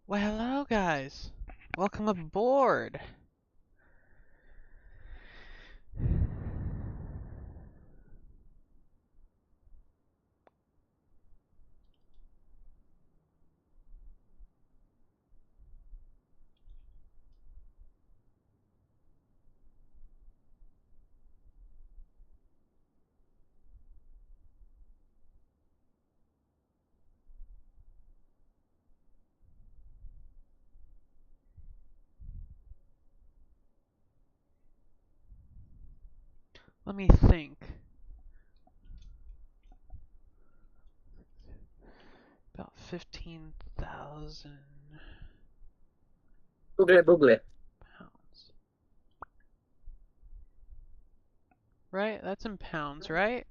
Well, hello guys. Welcome aboard. Let me think. About 15,000 Google. pounds. Right? That's in pounds, right?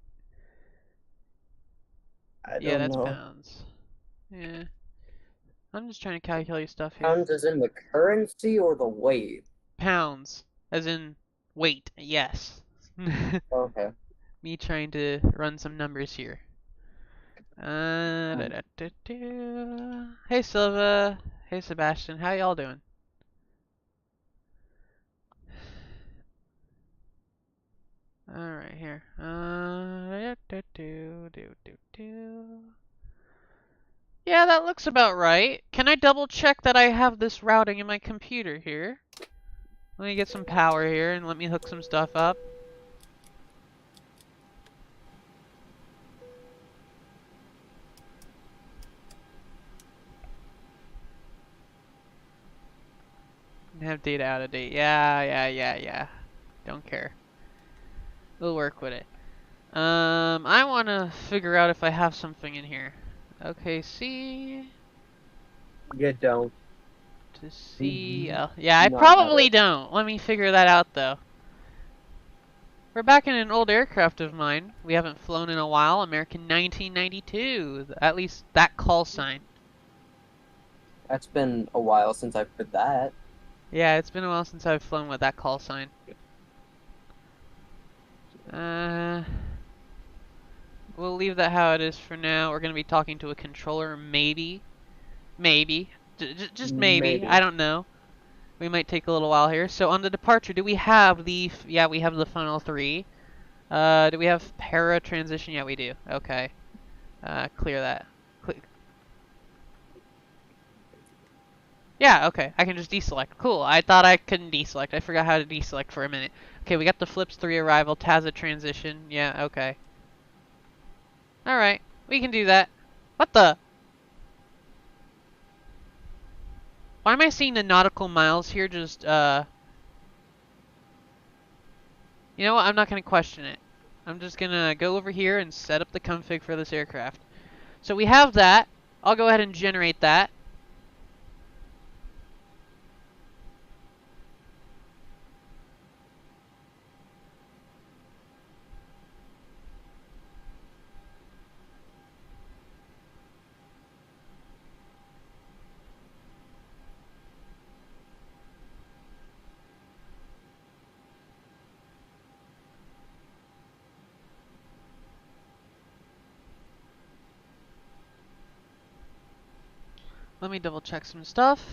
I Yeah, don't that's know. pounds. Yeah. I'm just trying to calculate stuff here. Pounds is in the currency or the weight? Pounds. As in weight, yes. Okay. Me trying to run some numbers here. Hey Silva. Hey Sebastian. How y'all doing? Alright, here. Yeah, that looks about right. Can I double check that I have this routing in my computer here? Let me get some power here and let me hook some stuff up. And have data out of date. Yeah. Don't care. We'll work with it. I want to figure out if I have something in here. KOKC You don't to CL. Yeah, I not have probably it. don't. Let me figure that out though. We're back in an old aircraft of mine. We haven't flown in a while. American 1992. At least that call sign. That's been a while since I've heard that. Yeah, it's been a while since I've flown with that call sign. Uh, we'll leave that how it is for now. We're going to be talking to a controller, maybe. Maybe. Just maybe. I Maybe. don't know. We might take a little while here. So on the departure, do we have the... Yeah, we have the funnel 3. Do we have para transition? Yeah, we do. Okay. Clear that. Yeah, okay. I can just deselect. Cool. I thought I couldn't deselect. I forgot how to deselect for a minute. Okay, we got the Flips 3 arrival, Tazza transition. Yeah, okay. Alright. We can do that. What the? Why am I seeing the nautical miles here just, You know what? I'm not going to question it. I'm just going to go over here and set up the config for this aircraft. So we have that. I'll go ahead and generate that. Let me double check some stuff.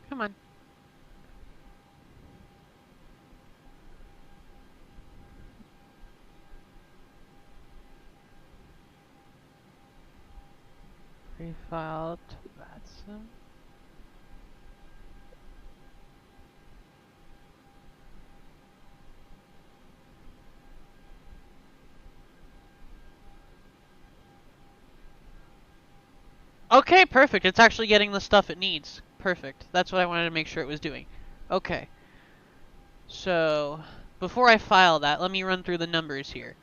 Come on. Refiled. That's some. Okay, perfect. It's actually getting the stuff it needs. Perfect. That's what I wanted to make sure it was doing. Okay. So, before I file that, let me run through the numbers here.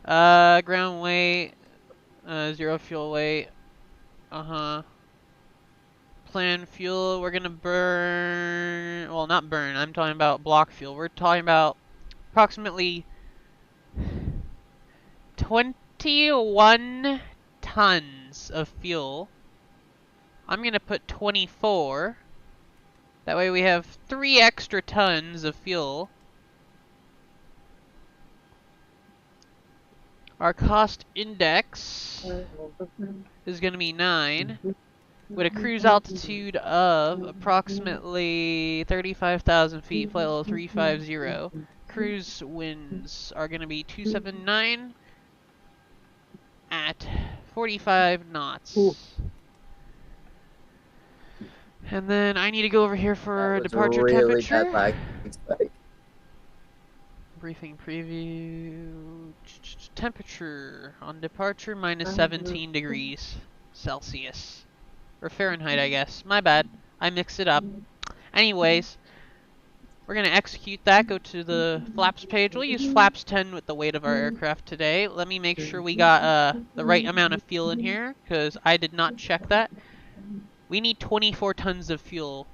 Ground weight, 0 fuel weight. Uh-huh. plan fuel. We're gonna burn, well, not burn, I'm talking about block fuel. We're talking about approximately 21 tons of fuel. I'm gonna put 24. That way we have 3 extra tons of fuel. Our cost index is gonna be 9. With a cruise altitude of approximately 35,000 feet, flight level 350. Cruise winds are going to be 279 at 45 knots. Ooh. And then I need to go over here for departure really temperature. bad lag. Briefing preview. Temperature on departure minus 17 degrees Celsius. Or Fahrenheit, I guess. My bad. I mixed it up. Anyways, we're going to execute that. Go to the flaps page. We'll use flaps 10 with the weight of our aircraft today. Let me make sure we got the right amount of fuel in here, because I did not check that. We need 24 tons of fuel.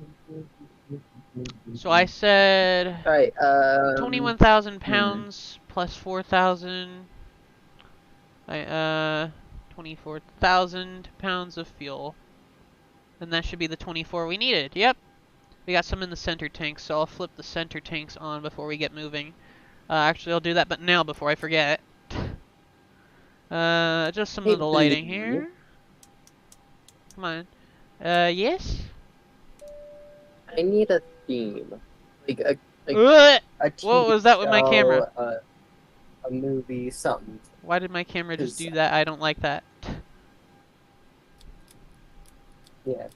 So I said 21,000 pounds plus 4,000. 24,000 pounds of fuel. And that should be the 24 we needed. Yep. We got some in the center tanks, so I'll flip the center tanks on before we get moving. Actually, I'll do that but now before I forget. Just some of the lighting here. Come on. Yes? I need a theme. Like a TV what was that with my camera? A movie, something. Why did my camera just do that? I don't like that. Yeah.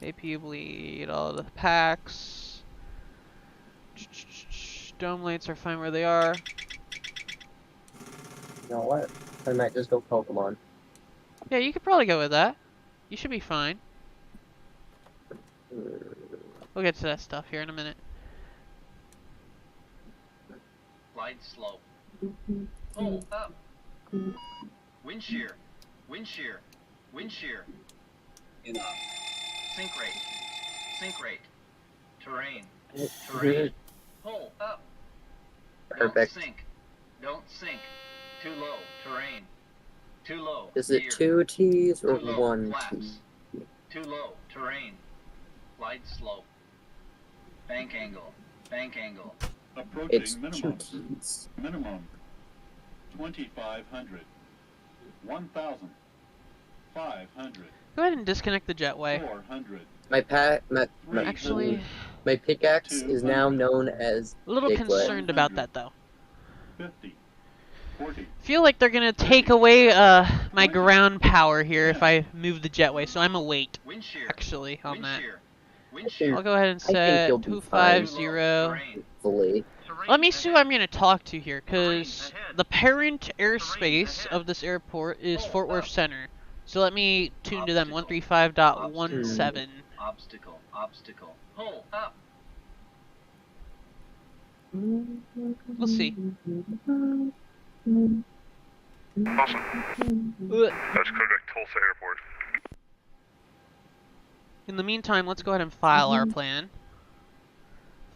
AP bleed, all the packs. Dome lights are fine where they are. You know what? I might just go Pokemon. Yeah, you could probably go with that. You should be fine. We'll get to that stuff here in a minute. Glide slow. Pull up. Wind shear. Wind shear. Wind shear. Enough. Sink rate. Sink rate. Terrain. Terrain. Pull up. Perfect. Don't sink. Don't sink. Too low. Terrain. Too low. Is it 2 T's or Too low. 1 T? Flaps. Too low. Terrain. Glide slope. Bank angle. Bank angle. Approaching It's 2 minimum. T's. Minimum. 2,500. 1,000. 500. Go ahead and disconnect the jetway. 400. Actually, My pickaxe is now known as a little Diglett. concerned about that though. 50. 40. Feel like they're gonna take away my ground power here if I move the jetway, so I'm a wait. Wind shear. Actually, on Wind that. shear. Wind shear. I'll go ahead and I think set you'll be fine. 250. Hopefully. Let me see who I'm gonna talk to here, cause the parent airspace of this airport is Fort Worth Center. So let me tune to them. 135.17. Obstacle. Obstacle. Pull up. We'll see. Awesome. That's correct, Tulsa Airport. In the meantime, let's go ahead and file our plan.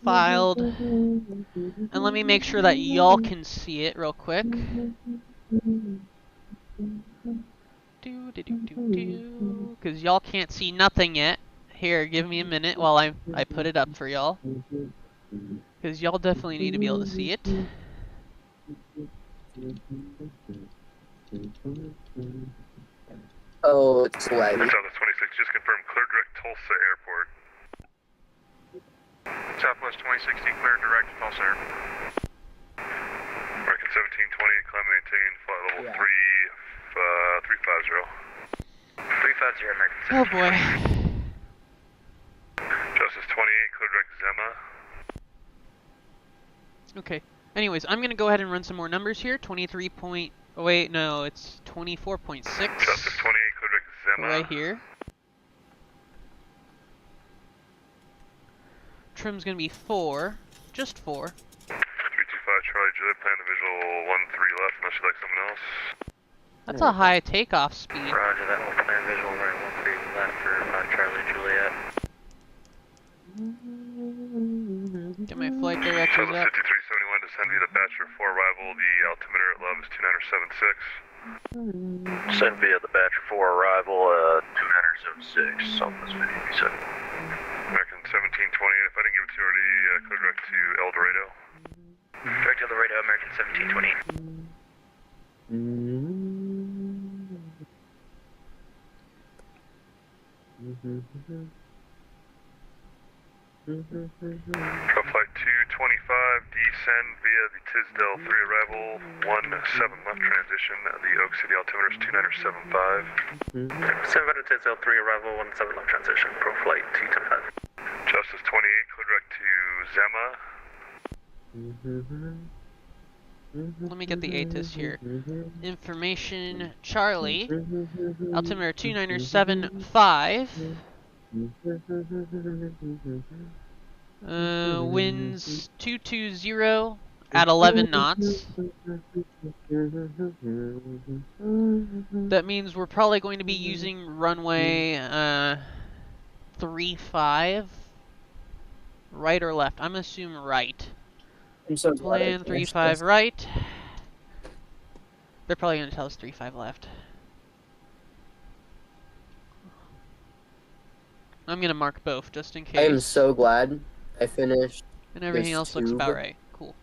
Filed. And let me make sure that y'all can see it real quick. Because y'all can't see nothing yet. Here, give me a minute while I put it up for y'all. Because y'all definitely need to be able to see it. Oh, it's laggy. Southwest 26, just confirm clear direct Tulsa Airport. Southwest 2060, clear direct Tulsa Airport. American 1728, climb maintain, flight level 350. 350, American 1728. Oh boy. Justice 28, clear direct Zema. Okay. Anyways, I'm gonna go ahead and run some more numbers here. 23 point. Oh wait, no, it's 24.6. Justice 28, clear direct Zema. Right here. Trim's gonna be 4. Just 4. 325 Charlie Juliet, plan the visual 13 left unless you like someone else. That's a high takeoff speed. Roger, that will plan visual right 13 left for Charlie Juliet. Get my flight directors Shuttle up. 5371, descend via the Bachelor 4 arrival. The altimeter at love is 2976. Send via the Bachelor 4 arrival, 2906, Southwest 5037. American 1728, if I didn't give it to you already, clear direct to El Dorado. Direct to El Dorado, American 1728. Pro flight 225, descend via the Tisdale 3 arrival, 17 left transition. The Oak City altimeter is 2975. 700 Tisdale 3 arrival, 17 left transition. Pro flight 225. Justice 28, clear direct to Zema. Let me get the ATIS here. Information, Charlie. Altimeter 2975. Winds 220 at 11 knots. That means we're probably going to be using runway 35. Right or left? I'm gonna assume right. I'm so glad I Plan finished 35 this. right. They're probably gonna tell us 35 left. I'm gonna mark both just in case. I am so glad I finished. And everything this else looks about tube. right. Cool.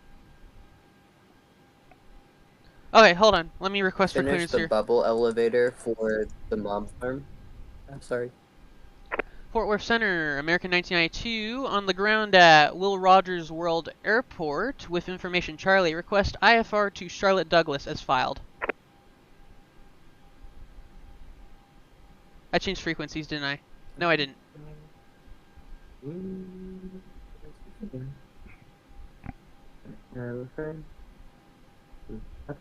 Okay, hold on. Let me request for Finished clearance the here. bubble elevator for the mob farm. I'm sorry. Fort Worth Center, American 1992, on the ground at Will Rogers World Airport with information Charlie. Request IFR to Charlotte Douglas as filed. I changed frequencies, didn't I? No, I didn't.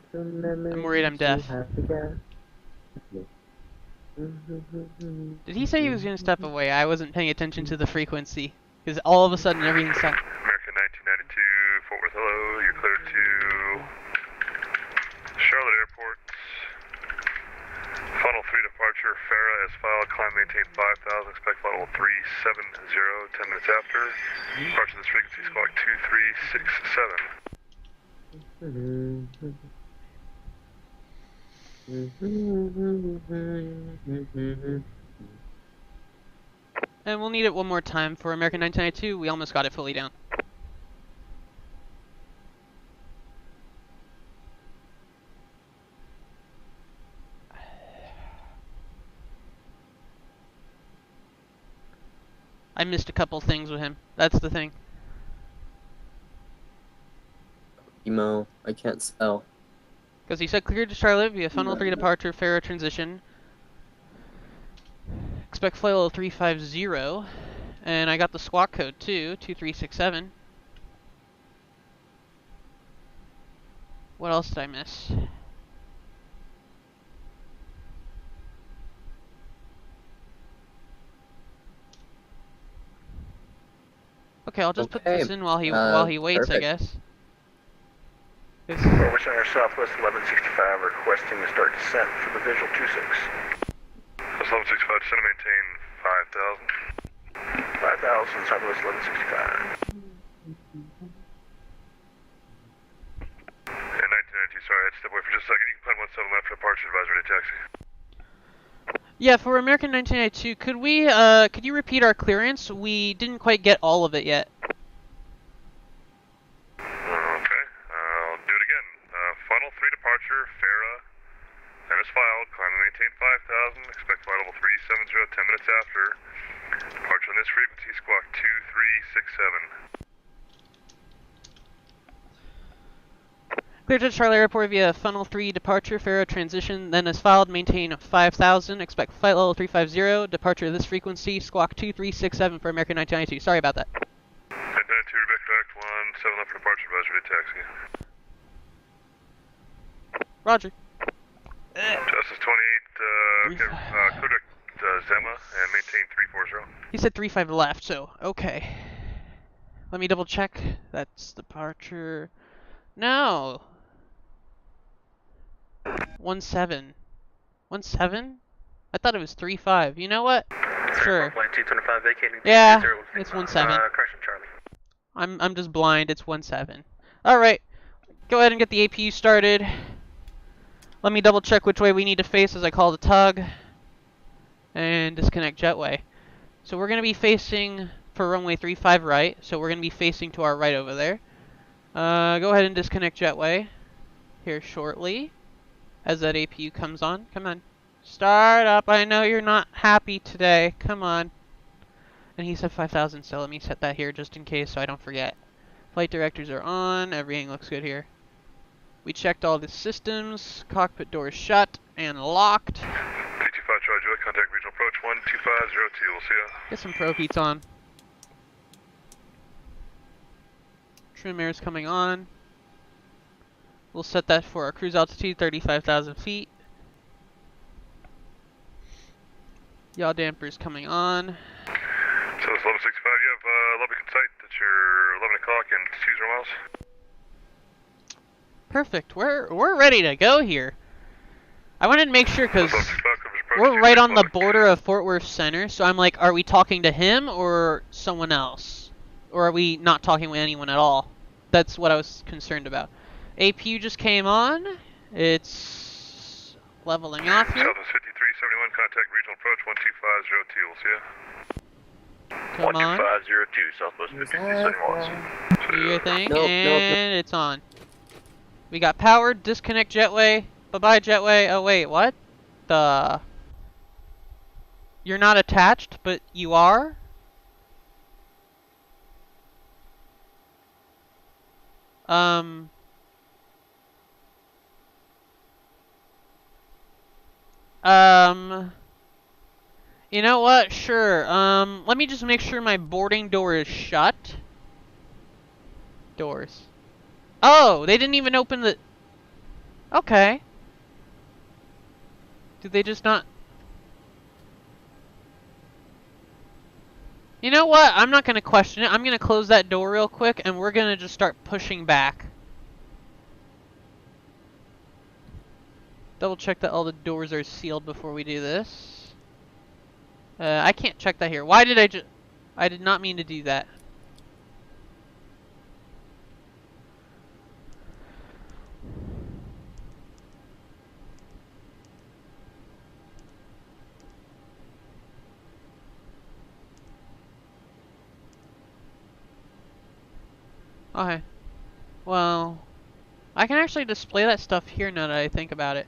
I'm worried I'm deaf. Did he say he was going to step away? I wasn't paying attention to the frequency. Because all of a sudden everything stopped. American 1992, Fort Worth, hello. You're cleared to Charlotte Airport. Funnel 3 departure, Farah as filed, climb maintain 5,000, expect flight level 370, 10 minutes after. Departure this frequency, squawk 2367. And we'll need it one more time for American 1992. We almost got it fully down. I missed a couple things with him. That's the thing. Emo, I can't spell. Because he said cleared to Charlotte via funnel 3 departure, Farah transition. Expect flight level 350. And I got the squawk code too, 2367. What else did I miss? Okay, I'll just put this in while he waits, I perfect. guess. Fort Worth Center, Southwest 1165, requesting to start descent for the visual 26. Southwest 1165, descend to maintain 5,000. 5,000, Southwest 1165. And 1992, sorry, I had to step away for just a second. You can plan 17 left for departure, advisory to taxi. Yeah, for American 1992, could you repeat our clearance? We didn't quite get all of it yet. Okay, I'll do it again. Funnel 3 departure, Farah, and as filed, climb and maintain 5,000, expect flight level 370, 10 minutes after. Departure on this frequency, squawk 2367. Clear to Charlotte Airport via funnel 3 departure, Farah transition, then as filed, maintain 5,000, expect flight level 350, departure of this frequency, squawk 2367 for American 1992. Sorry about that. 992, Rebecca, 17 left for departure, advisory to taxi. Roger. Justice 28, clear direct Zema and maintain 340. He said 35 left, so okay. Let me double check. That's departure. No. 17. 1-7? I thought it was 3-5. You know what? Sure. Flight 225 vacating. Yeah, 220, it's 1-7. correction, Charlie. I'm just blind. It's 1-7. All right. Go ahead and get the APU started. Let me double check which way we need to face as I call the tug. And disconnect jetway. So we're going to be facing for runway 35 right. So we're going to be facing to our right over there. Go ahead and disconnect jetway here shortly as that APU comes on. Come on. Start up. I know you're not happy today. Come on. And he said 5,000, so let me set that here just in case so I don't forget. Flight directors are on. Everything looks good here. We checked all the systems. Cockpit doors shut and locked. P25 Charlie Juliet, contact regional approach 12502. We'll see ya. Get some probe heats on. Trim air's coming on. We'll set that for our cruise altitude, 35,000 feet. Yaw damper's coming on. So it's 1165. You have lubricant sight at your 11 o'clock and 20 miles. Perfect. We're ready to go here. I wanted to make sure because we're right on the border of Fort Worth Center, so I'm like, are we talking to him or someone else? Or are we not talking with anyone at all? That's what I was concerned about. APU just came on. It's leveling off here. Southwest 5371, contact regional approach 12502. We'll see ya. Come on. 12502, Southwest 5371. Do your thing, Nope, and it's on. We got power, disconnect jetway. Bye-bye jetway. Oh wait, what? You're not attached, but you are? You know what? Sure. Let me just make sure my boarding door is shut. Doors. Oh, they didn't even open the... Okay. Did they just not... You know what? I'm not going to question it. I'm going to close that door real quick, and we're going to just start pushing back. Double check that all the doors are sealed before we do this. I can't check that here. Why did I did not mean to do that. Okay. Well, I can actually display that stuff here now that I think about it.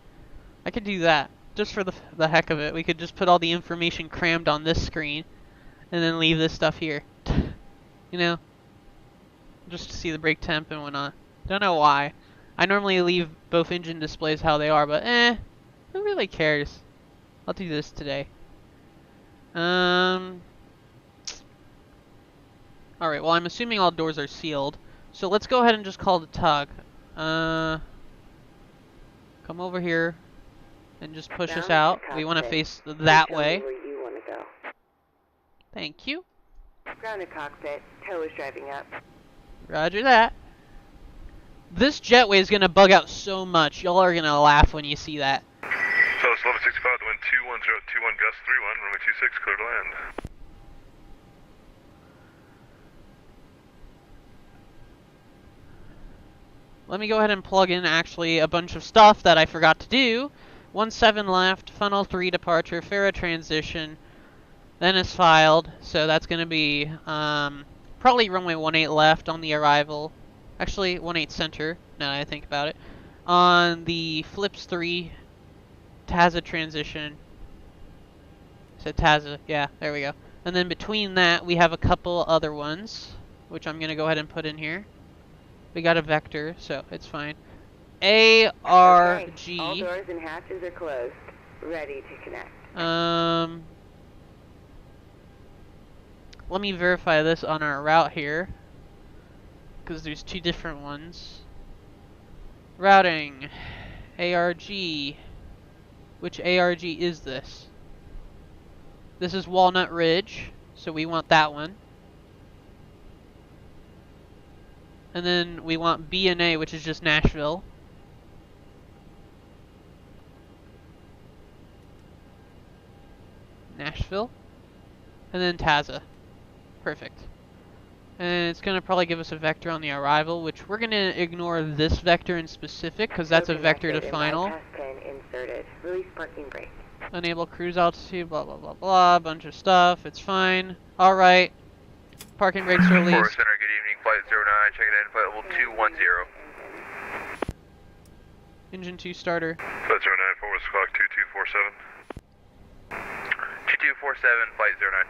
I could do that. Just for the heck of it. We could just put all the information crammed on this screen and then leave this stuff here. You know? Just to see the brake temp and whatnot. Don't know why. I normally leave both engine displays how they are, but who really cares? I'll do this today. Alright, well I'm assuming all doors are sealed. So let's go ahead and just call the tug. Come over here and just push us out. We want to face that way. Where you want to go. Thank you. Grounded cockpit. Tow is driving up. Roger that. This jetway is going to bug out so much. Y'all are going to laugh when you see that. So it's 1165, the wind 21021, gust 31, runway 26, clear to land. Let me go ahead and plug in actually a bunch of stuff that I forgot to do. 17 left, funnel 3 departure, Farah transition, then is filed, so that's going to be probably runway 18 left on the arrival. Actually, 18 center, now that I think about it. On the flips 3, TASA transition. Said TASA, yeah, there we go. And then between that, we have a couple other ones, which I'm going to go ahead and put in here. We got a vector, so it's fine. ARG. Okay. All doors and hatches are closed. Ready to connect. Let me verify this on our route here, because there's two different ones. Routing. ARG. Which ARG is this? This is Walnut Ridge, so we want that one. And then we want B&A, which is just Nashville. Nashville. And then Taza. Perfect. And it's going to probably give us a vector on the arrival, which we're going to ignore this vector in specific, because that's a vector to final. Bypass 10 inserted. Release parking brake. Enable cruise altitude, blah, blah, blah, blah, bunch of stuff. It's fine. Alright. Parking brakes are released. Forward Center, good evening. Flight 09, checking in. Flight level 210. Engine 2 starter. Flight 09, forward squawk 2247. 2247, Flight 09.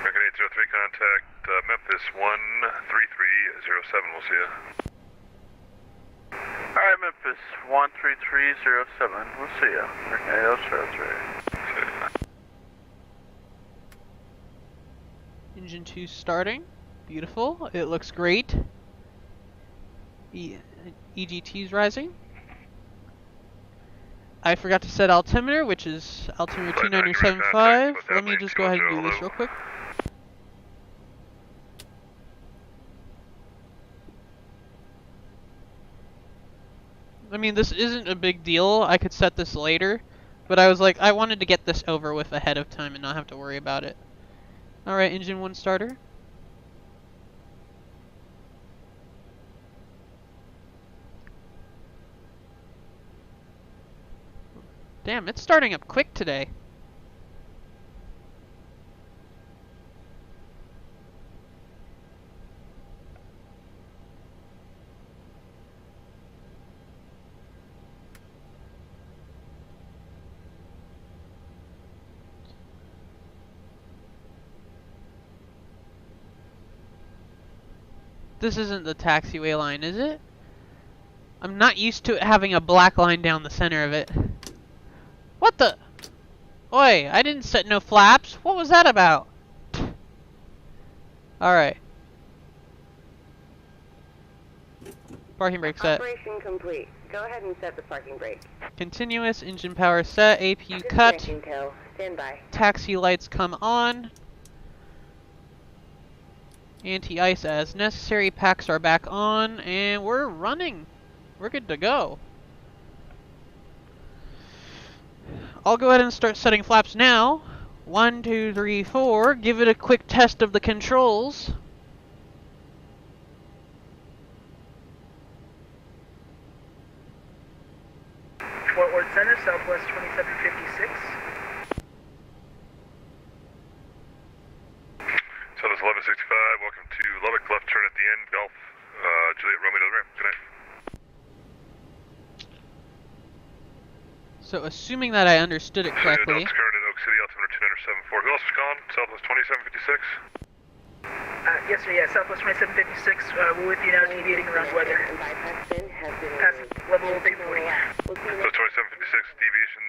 American 803, contact Memphis 13307. We'll see ya. Alright, Memphis 13307. We'll see ya. American 803. Engine 2 starting. Beautiful. It looks great. EGT's rising. I forgot to set altimeter, which is altimeter 2975. Let me just go ahead and do this real quick. I mean, this isn't a big deal. I could set this later, but I was like, I wanted to get this over with ahead of time and not have to worry about it. Alright, engine 1 starter. Damn, it's starting up quick today. This isn't the taxiway line, is it? I'm not used to it having a black line down the center of it. What the? Oi, I didn't set no flaps. What was that about? Alright. Parking brake set. Operation complete. Go ahead and set the parking brake. Continuous, engine power set, APU cut. Tow. Stand by. Taxi lights come on. Anti-ice as necessary, packs are back on, and we're running. We're good to go. I'll go ahead and start setting flaps now. 1, 2, 3, 4. Give it a quick test of the controls. Fort Worth Center, Southwest 2756. Southwest 1165, welcome to Lubbock, left turn at the end, Golf, Juliet Romeo to the ramp. Good night. So, assuming that I understood it correctly. Delta current in Oak City, altimeter 2974. Who else is calling? Southwest 2756? Yes, sir, yeah, Southwest 2756. We're with you now, deviating around weather. Bypass 10 has been Passing level 240. We'll see you So 2756, deviation,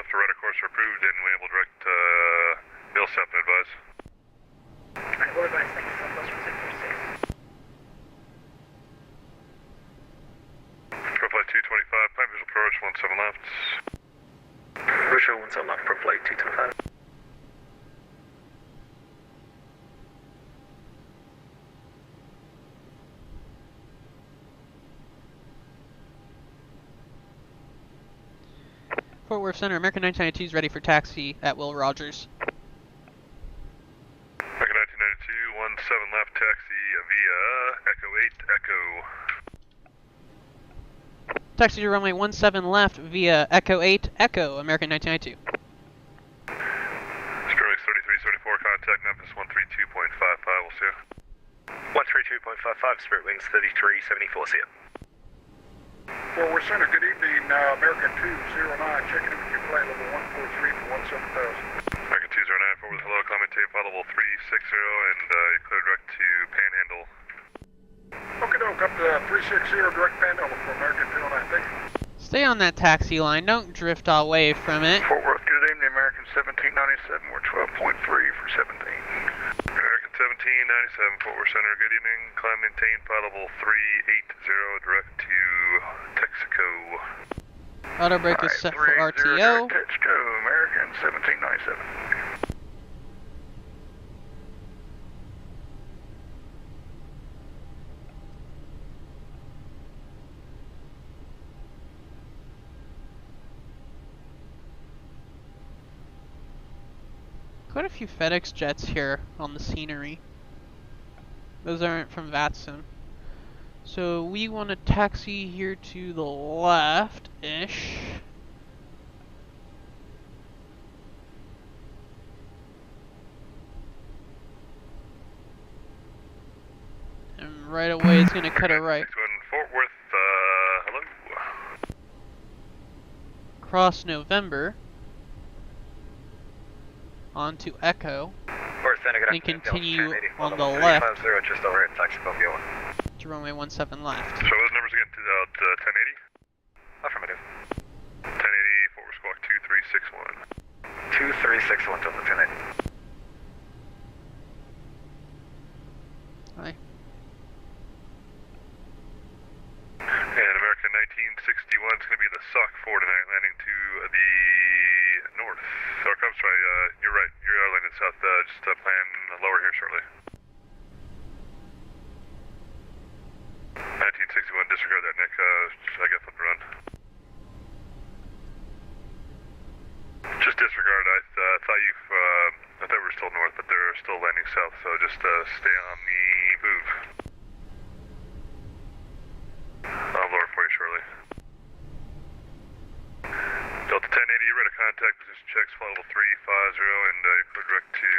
left or right of course are approved, and we will direct, Millsap and advise. Alright, we'll advise, thanks. Southwest 2756. Pro flight 225, plan visual approach, 17 left. Visual 17 left for flight 225. Fort Worth Center, American 992 is ready for taxi at Will Rogers. American 1992, 17 left, taxi via Echo 8, Echo. Taxi to runway 17 left via Echo 8, Echo, American 1992. Spirit Wings 3374, contact Memphis 132.55, we'll see you. 132.55, Spirit Wings 3374, see ya. Fort Worth Center, good evening, American 209, checking in with your flight level 143 for 17000. American 209, forward hello, comment tape, flight level 360, and you're clear direct to Panhandle. Okay, doke, up to 360, direct Panhandle for American 209, thank you. Stay on that taxi line, don't drift away from it. Fort Worth, good evening, American 1797. We're 12.3 for 17. American 1797, Fort Worth Center, good evening. Climb maintain, flight level 380, direct to Texaco. Auto brake is set for RTO. Texaco, American 1797. quite a few FedEx jets here on the scenery. Those aren't from Vatsim. So we want to taxi here to the left-ish. And right away it's going to cut a right. Fort Worth, hello? Cross November. Onto Echo. And continue on the left just over at Taxi Mobile. to runway 17 left. So those numbers again to 1080? Affirmative. 1080, Fort Worth Squawk 2361. 2361 to the 1080. Hi. And American 1961 is going to be the SOC 4 tonight, landing to the north. Or, I'm sorry, you're right. You're landing south. Just plan lower here shortly. 1961, disregard that, Nick. I got flipped around. Just disregard. I thought I thought we were still north, but they're still landing south. So just stay on the move. I'll lower for you shortly. Delta 1080, you're ready to contact position checks, flight level 350, and you're direct to...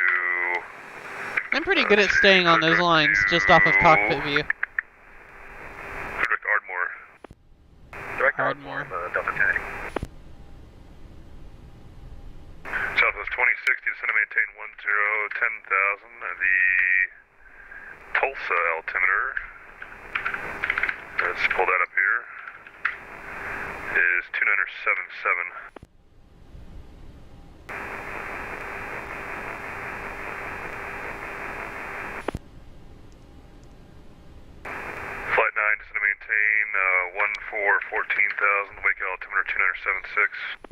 I'm pretty good at staying on those lines, just off of cockpit view. Direct Ardmore. Direct Ardmore. Delta 1080. Southwest 2060, descend and maintain 10,000. The Tulsa altimeter, let's pull that up here, is 2977. Flight 9, descend and maintain 14,000, wake altimeter 2976.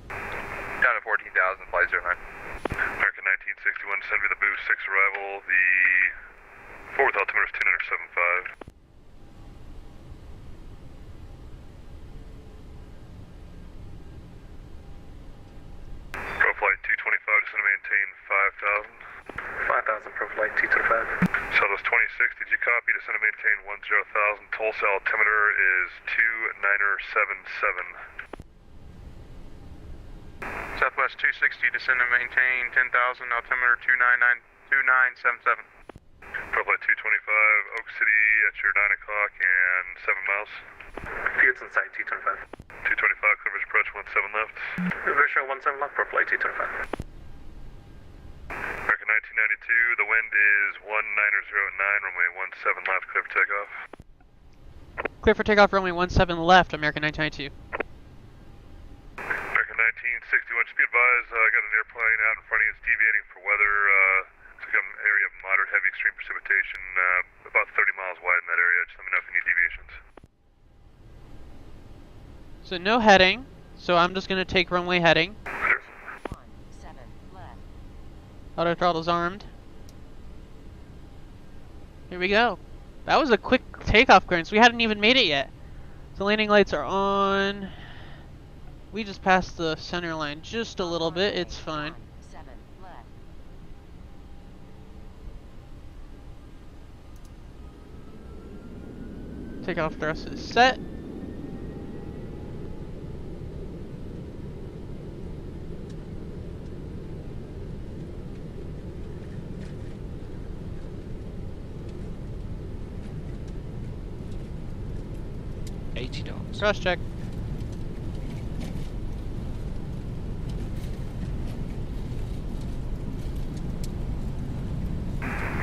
Down to 14,000, flight 09. American 1961, descend via the boost 6 arrival, the 4th altimeter is 2975. Pro flight 225, descend and maintain 5,000. 5,000, pro flight 225. Southwest 2060, did you copy? Descend and maintain 10,000. Tulsa altimeter is 2977. Southwest 260, descend and maintain 10,000, altimeter 2977. Pro flight 225, Oak City at your 9 o'clock and 7 miles. Fields in sight, 225. 225, clear approach 17 left. Visual 17 left, pro flight 225. American 1992, the wind is 1909, runway 17 left, clear for takeoff. Clear for takeoff, runway 17 left, American 992. American 1961, just be advised, I got an airplane out in front of you, it's deviating for weather. It's like an area of moderate heavy extreme precipitation, about 30 miles wide in that area. Just let me know if you need deviations. So no heading, so I'm just going to take runway heading. 17 left. Auto throttle's armed. Here we go. That was a quick takeoff clearance. We hadn't even made it yet. The landing lights are on. We just passed the center line just a little bit. It's fine. 7 left. Takeoff thrust is set. $80. Cross check.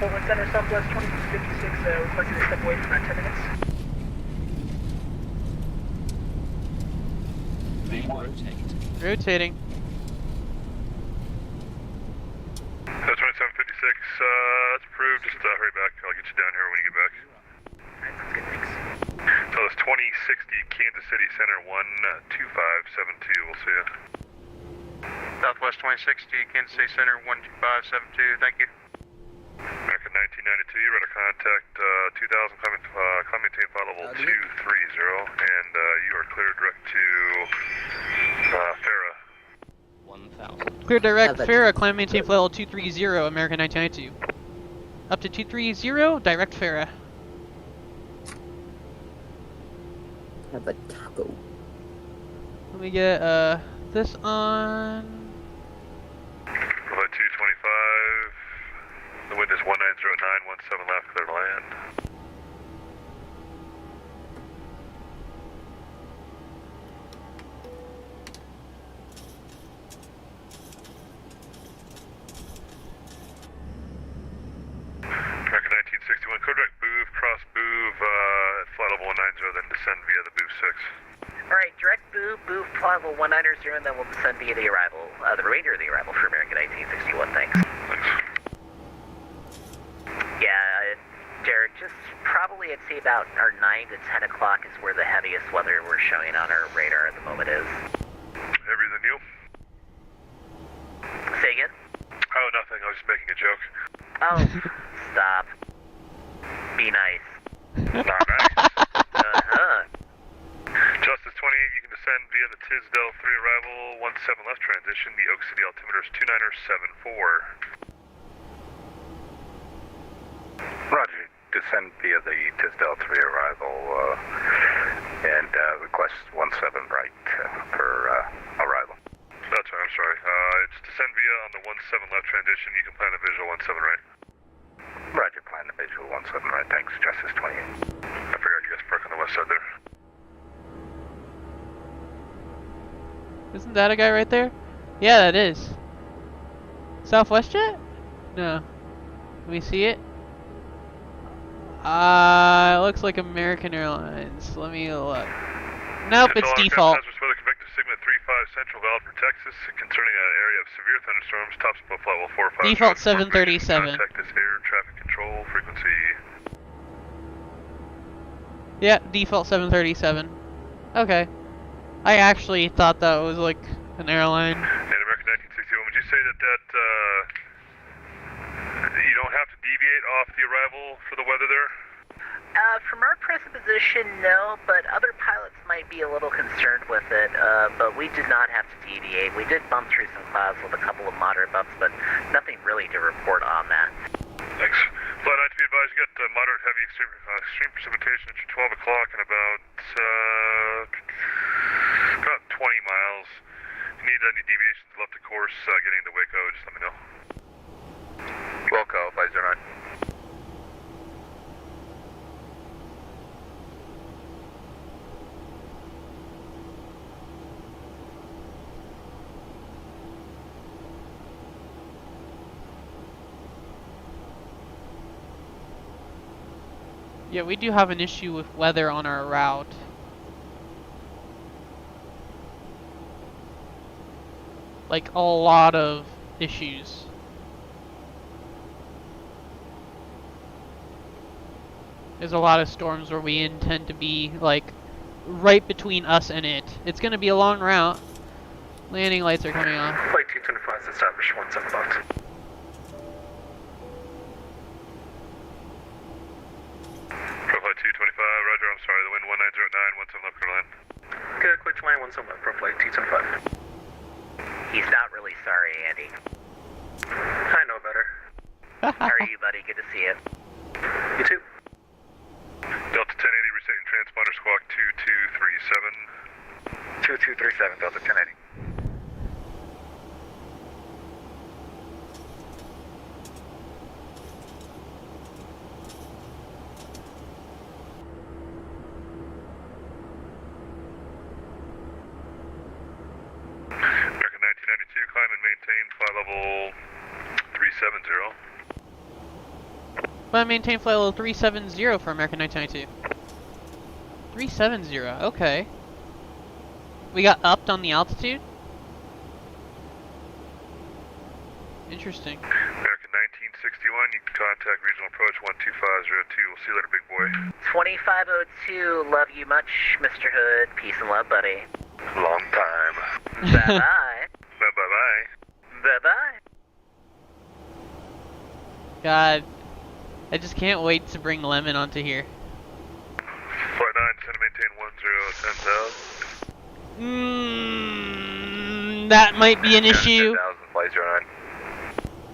Portland Center, Southwest 2256, requesting to step away for about 10 minutes. Rotating. That's 2756, that's approved. Just hurry back. I'll get you down here when you get back. Alright, sounds good, thanks. So it's 2060, Kansas City Center 12572. We'll see you. Southwest 2060, Kansas City Center 12572. Thank you. American 1992, you're ready to contact 2000, climb maintain flight level 230, and you are cleared direct to Farah. 1000. Clear direct Have that- Farah, climb maintain flight level 230, American 1992. Up to 230, direct Farah. Have a taco. Let me get this on. Flight 225. The wind is 190917 left, clear to land. American 1961, clear direct Boov, cross Boov at flight level 190, then descend via the Boov 6. Alright, direct Boov, flight level 190, and then we'll descend via the arrival, the remainder of the arrival for American 1961, thanks. Thanks. Yeah, Derek, just probably I'd say about our 9 to 10 o'clock is where the heaviest weather we're showing on our radar at the moment is. Heavier than you? Say again? Oh, nothing. I was just making a joke. Oh, stop. Be nice. Not nice. Uh-huh. Justice 28, you can descend via the Tisdale 3 arrival, 17 left transition. The Oak City altimeter is 2974. Roger. Descend via the Tisdale 3 arrival and request 17 right for arrival. That's right, I'm sorry. It's descend via on the 17 left transition. You can plan a visual 17 right. Roger, plan the visual 17 right. Thanks, Justice 28. I forgot you guys park on the west side there. Isn't that a guy right there? Yeah, that is. Southwest Jet? No. Let me see it. It looks like American Airlines. Let me look. Nope, it's default. Weather convective Sigma 35 Central valid for Texas concerning an area of severe thunderstorms. Top split flight level 45. Default 737. Contact this air traffic control frequency. Yeah, default 737. Okay. I actually thought that was like an airline. And American 1961, would you say that you don't have to deviate off the arrival for the weather there? From our present position, no, but other pilots might be a little concerned with it, but we did not have to deviate. We did bump through some clouds with a couple of moderate bumps, but nothing really to report on that. Thanks. Flight 9 to be advised, you got moderate heavy extreme precipitation at your 12 o'clock and about 20 miles. If you need any deviations left of course, getting into Waco, just let me know. Wilco, 509. Yeah, we do have an issue with weather on our route. Like a lot of issues. There's a lot of storms where we intend to be like right between us and it. It's gonna be a long route. Landing lights are coming off. Flight 225 is established 17 bucks. Profile 225, roger, I'm sorry, the wind 1909, 17 left clear land. Good, quick to land 17 left, pro flight 225. He's not really sorry, Andy. I know better. How are you, buddy? Good to see you. You too. Delta 1080, resetting transponder squawk 2237. 2237, Delta 1080. American 1992, climb and maintain flight level 370. But maintain flight level 370 for American 1992. 370, okay. We got upped on the altitude? Interesting. American 1961, you can contact regional approach 12502. We'll see you later, big boy. 2502, love you much, Mr. Hood. Peace and love, buddy. Long time. Bye-bye. Bye-bye-bye. Bye-bye. God, I just can't wait to bring Lemon onto here. Flight 9, send to maintain 10,000. That might be an issue. 10,000, flight flight 09.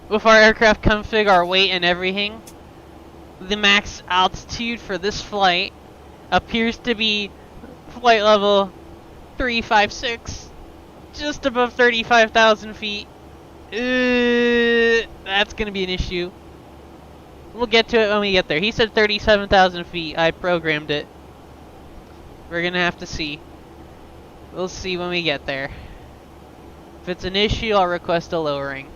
With our aircraft config, our weight, and everything, the max altitude for this flight appears to be flight level 356, just above 35,000 feet. That's gonna be an issue. We'll get to it when we get there. He said 37,000 feet. I programmed it. We're gonna have to see. We'll see when we get there. If it's an issue, I'll request a lowering.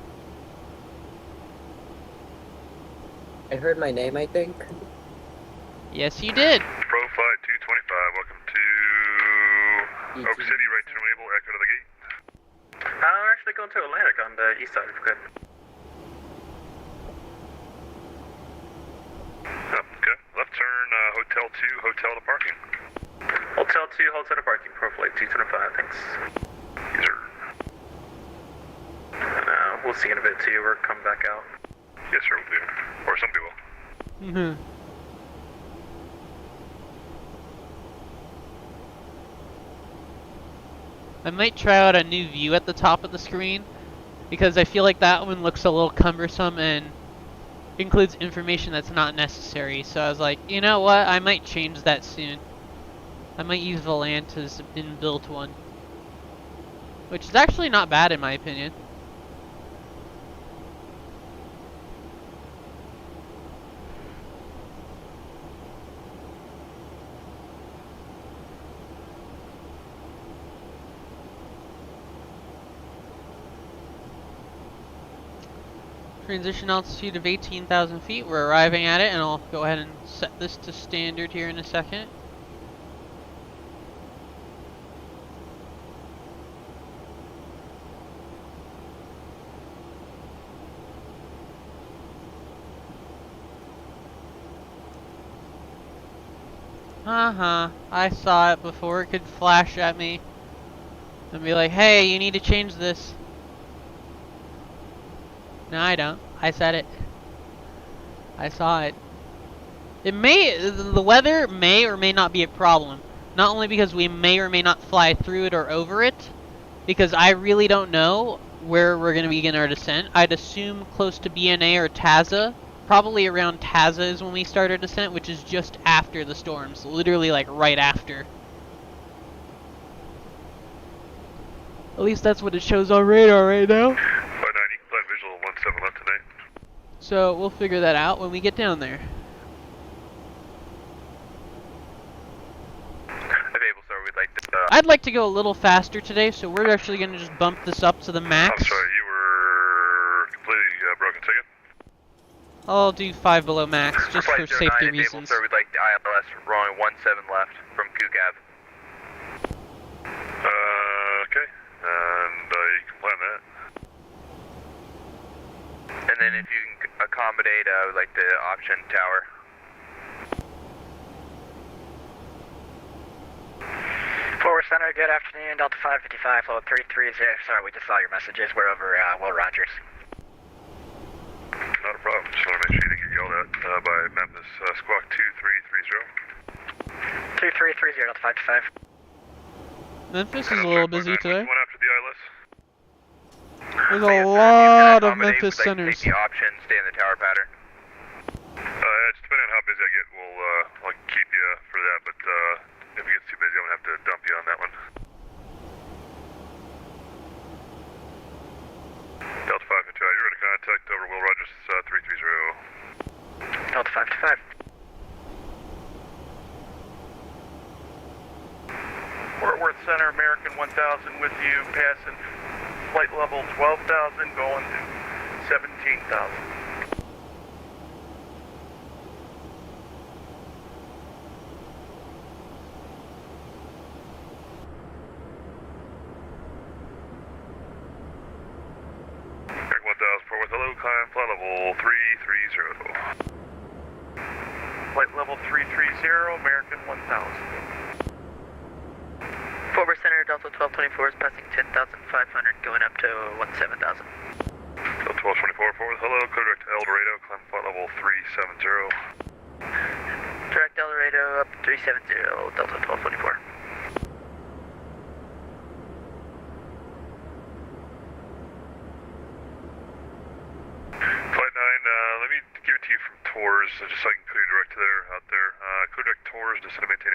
I heard my name, I think. Yes, you did. Pro Flight 225, welcome to Oak City, right turn enable, echo to the gate. We're actually going to Atlantic on the east side, if we could. Oh, okay. Left turn, Hotel 2, hotel to parking. Hotel 2, hotel to parking, Pro Flight 225, thanks. Yes, sir. And, we'll see in a bit too, we're coming back out. Yes, sir, we'll do. Or somebody will. I might try out a new view at the top of the screen, because I feel like that one looks a little cumbersome and includes information that's not necessary. So I was like, you know what, I might change that soon. I might use Volanta's inbuilt one, which is actually not bad in my opinion. Transition altitude of 18,000 feet. We're arriving at it, and I'll go ahead and set this to standard here in a second. I saw it before it could flash at me and be like, hey, you need to change this. No, I don't. I said it. I saw it. The weather may or may not be a problem. Not only because we may or may not fly through it or over it, because I really don't know where we're going to begin our descent. I'd assume close to BNA or Taza. Probably around Taza is when we start our descent, which is just after the storms. Literally like right after. At least that's what it shows on radar right now. Flight 90, flight visual 17 left tonight. So we'll figure that out when we get down there. Available, sir, we'd like to... I'd like to go a little faster today, so we're actually going to just bump this up to the max. I'm sorry, you were completely broken ticket. I'll do 5 below max, just for safety reasons. Available, sir, we'd like the ILS rolling 17 left from Kugav. Okay, and you can plan that. And then if you can accommodate, I would like the option tower. Forward Center, good afternoon, Delta 555, flow 330. Sorry, we just saw your messages. We're over Will Rogers. Not a problem, just want to make sure you didn't get yelled at by Memphis Squawk 2330. 2330, Delta 555. Memphis is a little busy today. One after the ILS. There's a lot of Memphis centers. Take the option, stay in the tower pattern. Just depending on how busy I get, I'll keep you for that, but if it gets too busy, I'm going to have to dump you on that one. Delta 552, you're ready to contact over Will Rogers 330. Delta 525. Fort Worth Center, American 1000 with you, passing flight level 12,000, going to 17,000. American 1000, Fort Worth, hello, climb flight level 330. Flight level 330, American 1000. Fort Worth Center, Delta 1224 is passing 10,500, going up to 17,000. Delta 1224, Fort Worth, hello, direct El Dorado, climb flight level 370. Direct El Dorado up 370, Delta 1224. so just so I can clear direct there, out there. Clear direct tours, descend to maintain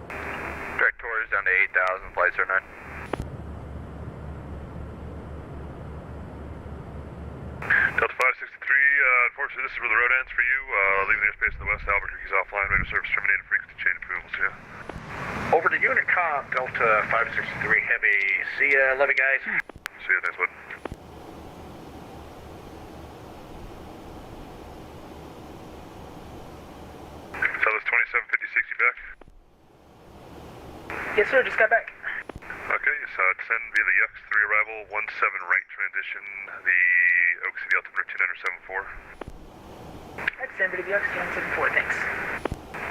8,000. Direct tours down to 8,000, flight 09. Delta 563, unfortunately this is where the road ends for you. Leaving the airspace to the west, Albuquerque's offline, radio service terminated, frequency change approvals, yeah. Over to unit comp, Delta 563 Heavy. See ya, love you guys. See ya, thanks bud. Southwest 2756, you back? Yes, sir. Just got back. Okay, so descend via the Yux 3 arrival, 17 right transition, the Oak City altimeter 2974. I'd send me to the X174, thanks.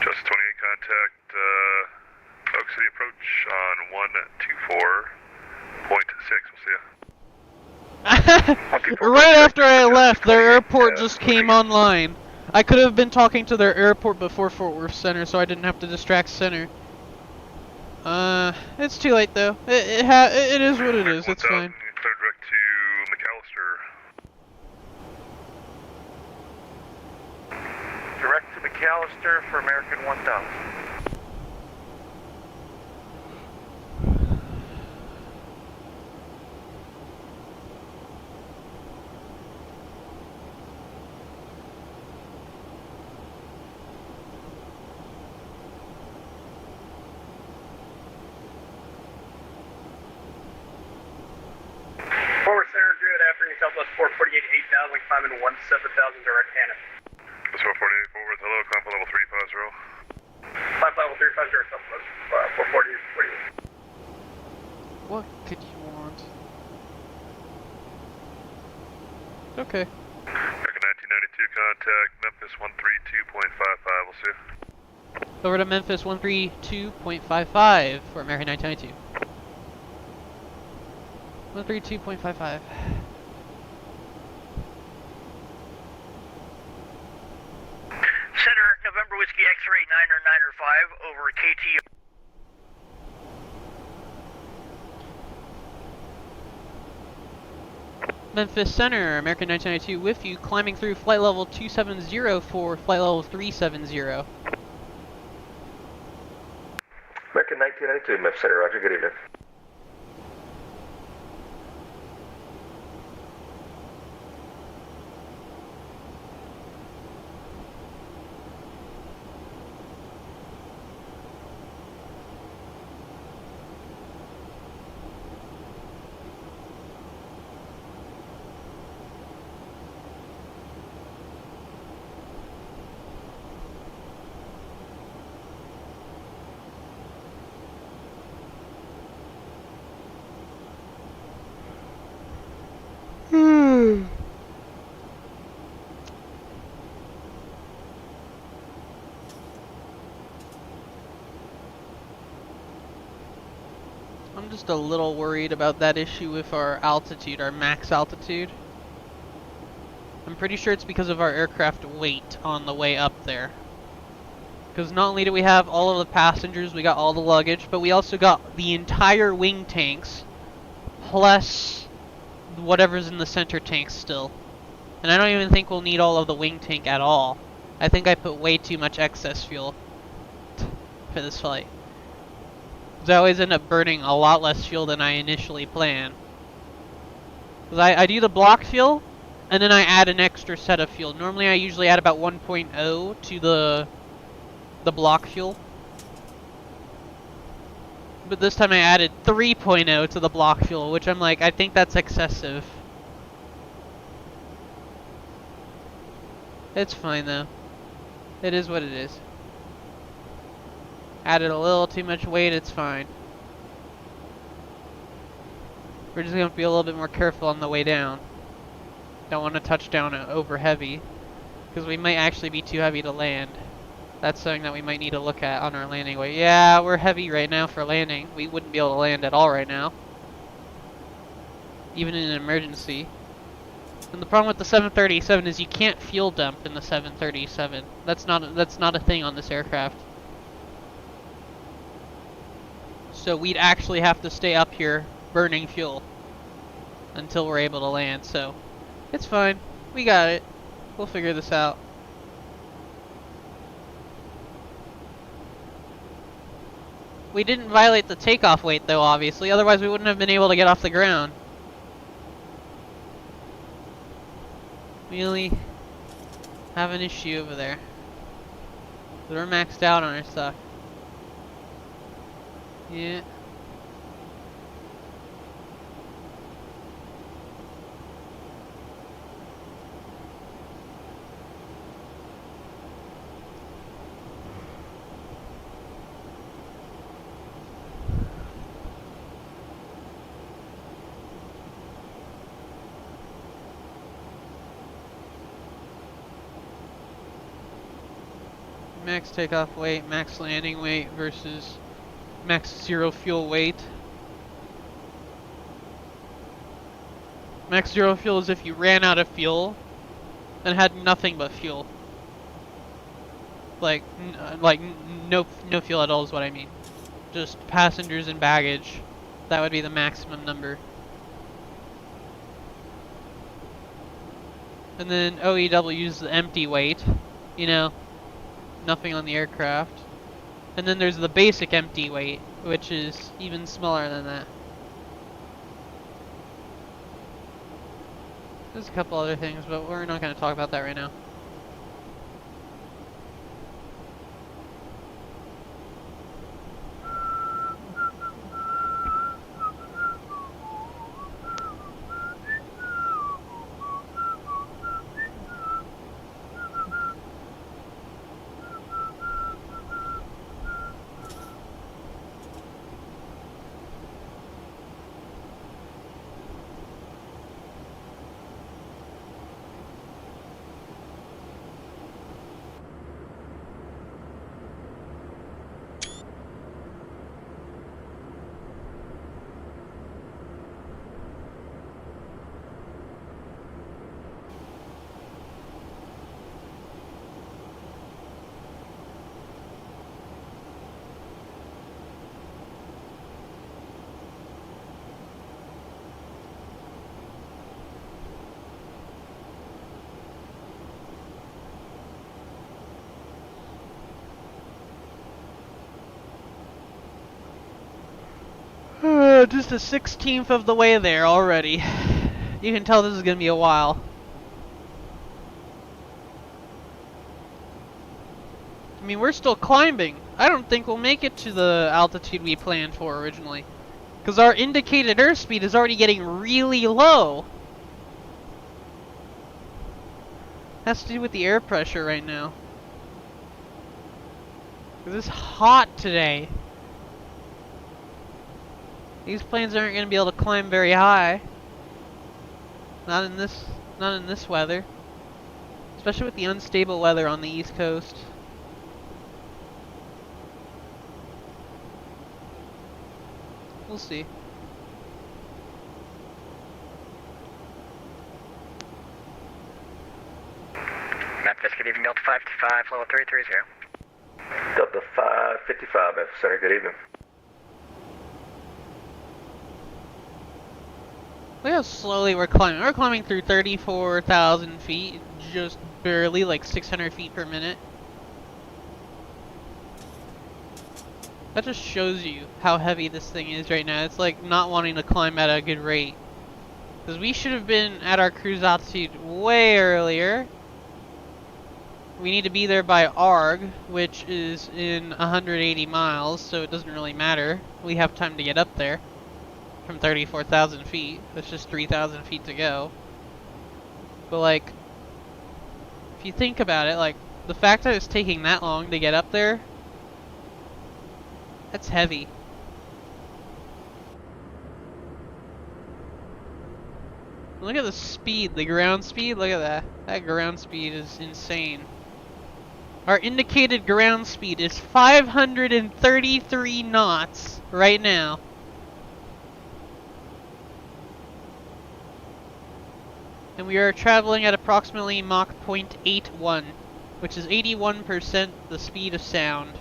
Just 28 contact, Oak City approach on 124.6, we'll see ya. Right after I left, their airport just came online. I could have been talking to their airport before Fort Worth Center, so I didn't have to distract Center. It's too late though. It is what it is. It's fine. Clear direct to McAllister. Direct to McAllister for American 1000. Southwest 448, 8,000, climbing 17,000 direct cannon. That's 448, forward, hello, comp level 350. Climb level 350, Southwest 448, 48. What could you want? Okay. American 1992 contact, Memphis 132.55, we'll see you. Over to Memphis 132.55 for American 1992. 132.55. Center, November Whiskey X-ray 9er 5 over KT. Memphis Center, American 1992 with you, climbing through flight level 270 for flight level 370. American 1992, Memphis Center, roger, good evening. I'm just a little worried about that issue with our altitude, our max altitude. I'm pretty sure it's because of our aircraft weight on the way up there. Because not only do we have all of the passengers, we got all the luggage, but we also got the entire wing tanks, plus whatever's in the center tanks still. And I don't even think we'll need all of the wing tank at all. I think I put way too much excess fuel for this flight. I always end up burning a lot less fuel than I initially planned. Because I do the block fuel, and then I add an extra set of fuel. Normally I usually add about 1.0 to the block fuel. But this time I added 3.0 to the block fuel, which I'm like, I think that's excessive. It's fine though. It is what it is. Added a little too much weight, it's fine. We're just going to be a little bit more careful on the way down. Don't want to touch down over heavy, because we might actually be too heavy to land. That's something that we might need to look at on our landing weight. Yeah, we're heavy right now for landing. We wouldn't be able to land at all right now, even in an emergency. And the problem with the 737 is you can't fuel dump in the 737. That's not a thing on this aircraft. So we'd actually have to stay up here burning fuel until we're able to land, so it's fine. We got it. We'll figure this out. We didn't violate the takeoff weight though, obviously, otherwise we wouldn't have been able to get off the ground. We only have an issue over there. We're maxed out on our stuff. Yeah. Max takeoff weight, max landing weight versus max zero fuel weight. Max zero fuel is if you ran out of fuel and had nothing but fuel. Like no fuel at all is what I mean. Just passengers and baggage. That would be the maximum number. And then OEW is the empty weight, you know. Nothing on the aircraft. And then there's the basic empty weight, which is even smaller than that. There's a couple other things, but we're not going to talk about that right now. Just a 16th of the way there already. You can tell this is gonna be a while. I mean, we're still climbing. I don't think we'll make it to the altitude we planned for originally. Because our indicated airspeed is already getting really low. Has to do with the air pressure right now. 'Cause it's hot today. These planes aren't going to be able to climb very high. Not in this weather. Especially with the unstable weather on the East Coast. We'll see. Memphis, good evening, Delta 555, level 330. Delta 555, Memphis Center, good evening. Look how slowly we're climbing. We're climbing through 34,000 feet, just barely, like 600 feet per minute. That just shows you how heavy this thing is right now. It's like not wanting to climb at a good rate. Because we should have been at our cruise altitude way earlier. We need to be there by ARG, which is in 180 miles, so it doesn't really matter. We have time to get up there. From 34,000 feet. That's just 3,000 feet to go. But like, if you think about it, like, the fact that it's taking that long to get up there, that's heavy. Look at the speed, the ground speed, look at that. That ground speed is insane. Our indicated ground speed is 533 knots right now. And we are traveling at approximately Mach 0.81, which is 81% the speed of sound.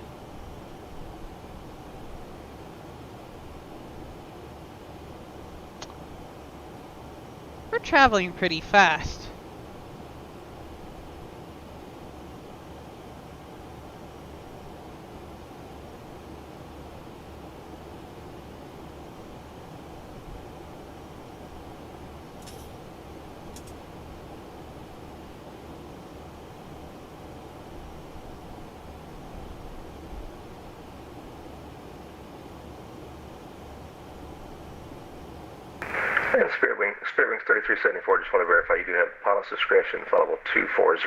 We're traveling pretty fast. And Spirit Wings 3374, just want to verify you do have pilot's discretion, flight level 240.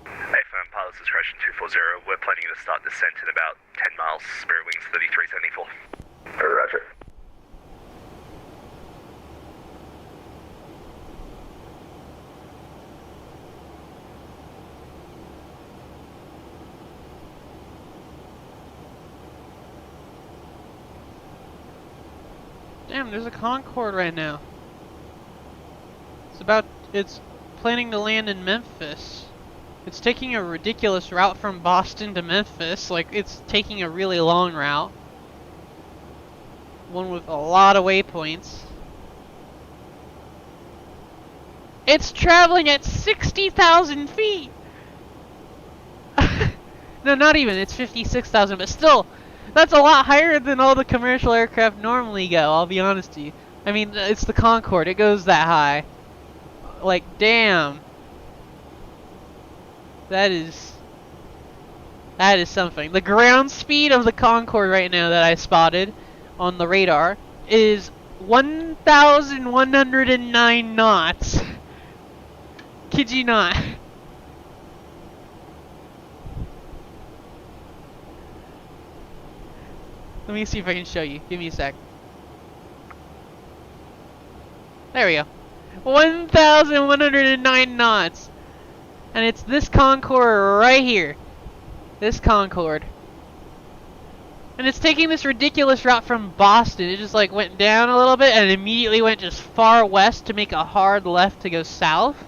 Affirm, pilot's discretion 240. We're planning to start descent in about 10 miles, Spirit Wings 3374. Roger. Damn, there's a Concorde right now. It's planning to land in Memphis. It's taking a ridiculous route from Boston to Memphis. Like, it's taking a really long route. One with a lot of waypoints. It's traveling at 60,000 feet! No, not even. It's 56,000, but still, that's a lot higher than all the commercial aircraft normally go, I'll be honest with you. I mean, it's the Concorde. It goes that high. Like, damn. That is something. The ground speed of the Concorde right now that I spotted on the radar is 1,109 knots. Kid you not. Let me see if I can show you. Give me a sec. There we go. 1,109 knots. And it's this Concorde right here. This Concorde. And it's taking this ridiculous route from Boston. It just like went down a little bit and immediately went just far west to make a hard left to go south.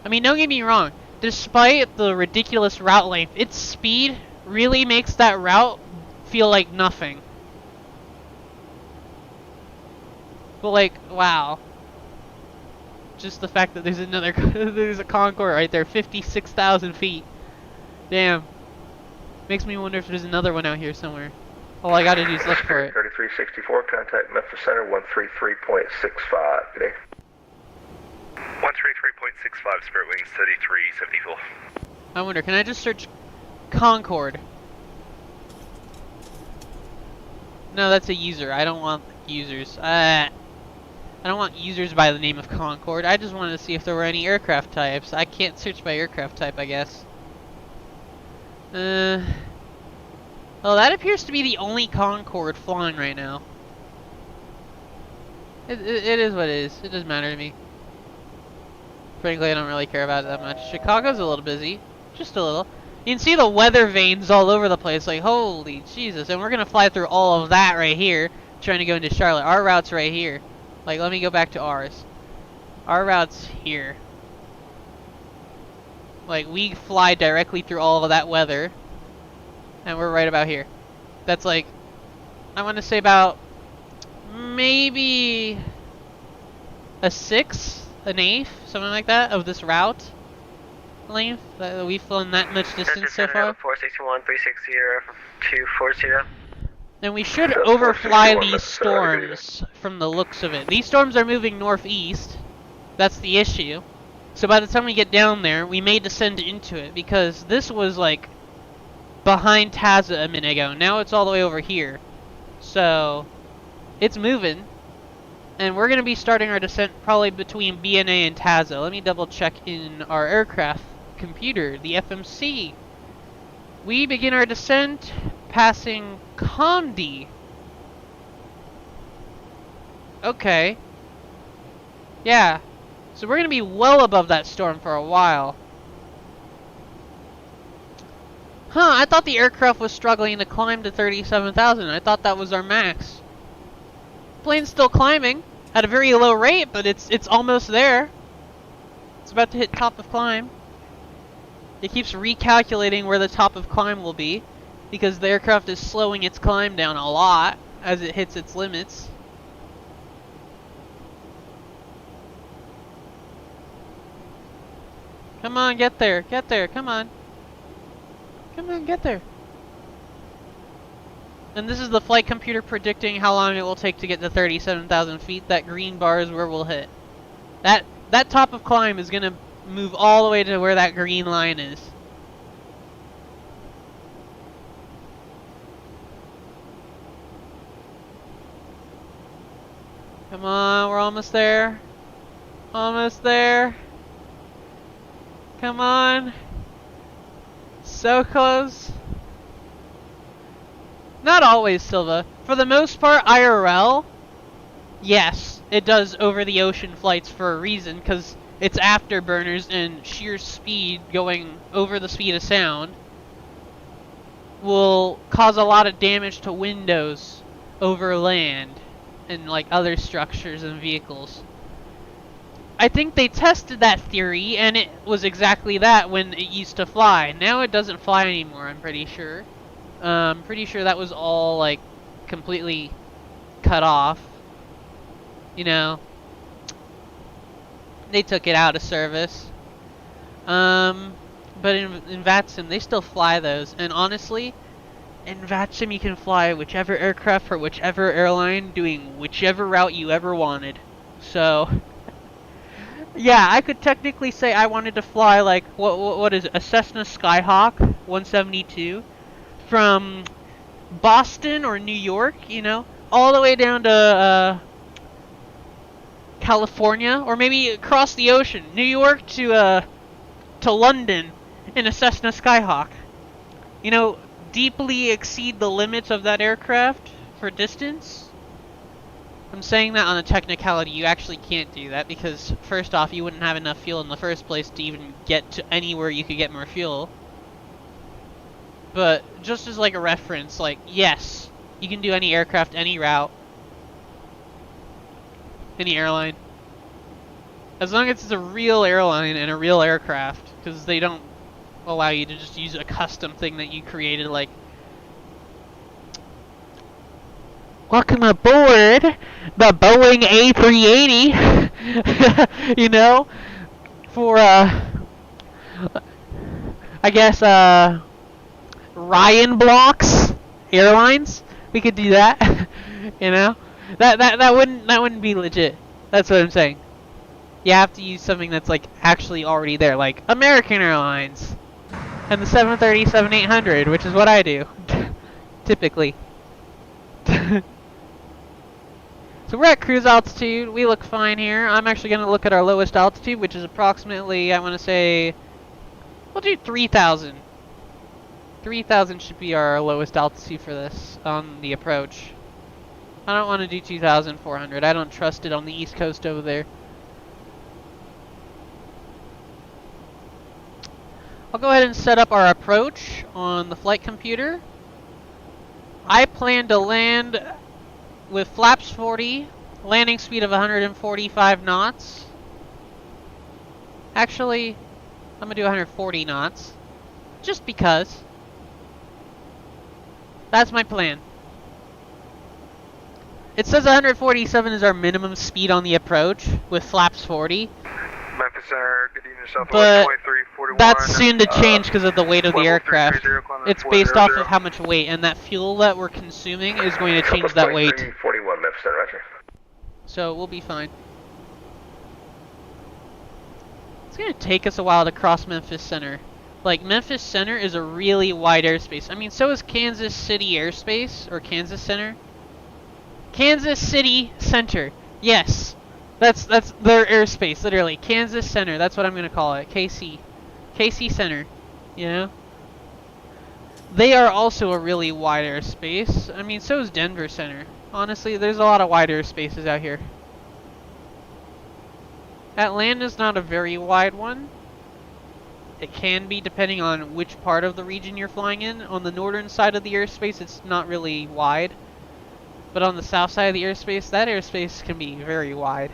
I mean, don't get me wrong. Despite the ridiculous route length, its speed really makes that route feel like nothing. But like, wow. Just the fact that there's there's a Concorde right there, 56,000 feet. Damn. Makes me wonder if there's another one out here somewhere. All I gotta do is look for it. 3364, contact Memphis Center 133.65. Good day. 133.65, Spirit Wings 3374. I wonder, can I just search Concorde? No, that's a user. I don't want users. I don't want users by the name of Concorde. I just wanted to see if there were any aircraft types. I can't search by aircraft type, I guess. Well, that appears to be the only Concorde flying right now. It is what it is. It doesn't matter to me. Frankly, I don't really care about it that much. Chicago's a little busy. Just a little. You can see the weather vanes all over the place. Like, holy Jesus. And we're going to fly through all of that right here, trying to go into Charlotte. Our route's right here. Like, let me go back to ours. Our route's here. Like, we fly directly through all of that weather. And we're right about here. That's like, I want to say about maybe a sixth, an eighth, something like that, of this route length. We've flown that much distance so far. 461, 360, 240. And we should overfly these storms from the looks of it. These storms are moving northeast. That's the issue. So by the time we get down there, we may descend into it, because this was like behind Taza a minute ago. Now it's all the way over here. So it's moving. And we're going to be starting our descent probably between BNA and Taza. Let me double check in our aircraft computer, the FMC. We begin our descent passing Condi. Okay. Yeah. So we're going to be well above that storm for a while. Huh, I thought the aircraft was struggling to climb to 37,000. I thought that was our max. Plane's still climbing at a very low rate, but it's almost there. It's about to hit top of climb. It keeps recalculating where the top of climb will be, because the aircraft is slowing its climb down a lot as it hits its limits. Come on, get there, come on. Come on, get there. And this is the flight computer predicting how long it will take to get to 37,000 feet. That green bar is where we'll hit. That top of climb is going to move all the way to where that green line is. Come on, we're almost there. Almost there. Come on. So close. Not always, Silva. For the most part, IRL, yes, it does over-the-ocean flights for a reason, because it's afterburners and sheer speed going over the speed of sound will cause a lot of damage to windows over land and like other structures and vehicles. I think they tested that theory and it was exactly that when it used to fly. Now it doesn't fly anymore, I'm pretty sure. Pretty sure that was all like completely cut off. You know, they took it out of service. But in VATSIM, they still fly those. And honestly, in VATSIM, you can fly whichever aircraft for whichever airline doing whichever route you ever wanted. So, yeah, I could technically say I wanted to fly like, what is it, a Cessna Skyhawk 172 from Boston or New York, you know, all the way down to California, or maybe across the ocean, New York to London in a Cessna Skyhawk. You know, deeply exceed the limits of that aircraft for distance. I'm saying that on a technicality. You actually can't do that because, first off, you wouldn't have enough fuel in the first place to even get to anywhere you could get more fuel. But just as like a reference, like, yes, you can do any aircraft, any route, any airline. As long as it's a real airline and a real aircraft, because they don't allow you to just use a custom thing that you created, like, welcome aboard the Boeing A380, you know, for, I guess, Ryan Blocks Airlines. We could do that, you know. That wouldn't be legit. That's what I'm saying. You have to use something that's like actually already there, like American Airlines and the 737-800, which is what I do typically. So we're at cruise altitude. We look fine here. I'm actually going to look at our lowest altitude, which is approximately, I want to say, we'll do 3,000. 3,000 should be our lowest altitude for this on the approach. I don't want to do 2,400. I don't trust it on the East Coast over there. I'll go ahead and set up our approach on the flight computer. I plan to land with flaps 40, landing speed of 145 knots. Actually, I'm going to do 140 knots, just because. That's my plan. It says 147 is our minimum speed on the approach with flaps 40. Memphis Center, good evening, Southwest But 2341. that's soon to change because of the weight of the aircraft. It's based off of how much weight, and that fuel that we're consuming is going to change that weight. 41, Memphis Center, roger. So we'll be fine. It's going to take us a while to cross Memphis Center. Like, Memphis Center is a really wide airspace. I mean, so is Kansas City Airspace, or Kansas Center. Kansas City Center. Yes. That's their airspace, literally. Kansas Center. That's what I'm going to call it. KC. KC Center. You know? They are also a really wide airspace. I mean, so is Denver Center. Honestly, there's a lot of wide airspaces out here. Atlanta's not a very wide one. It can be, depending on which part of the region you're flying in. On the northern side of the airspace, it's not really wide. But on the south side of the airspace, that airspace can be very wide.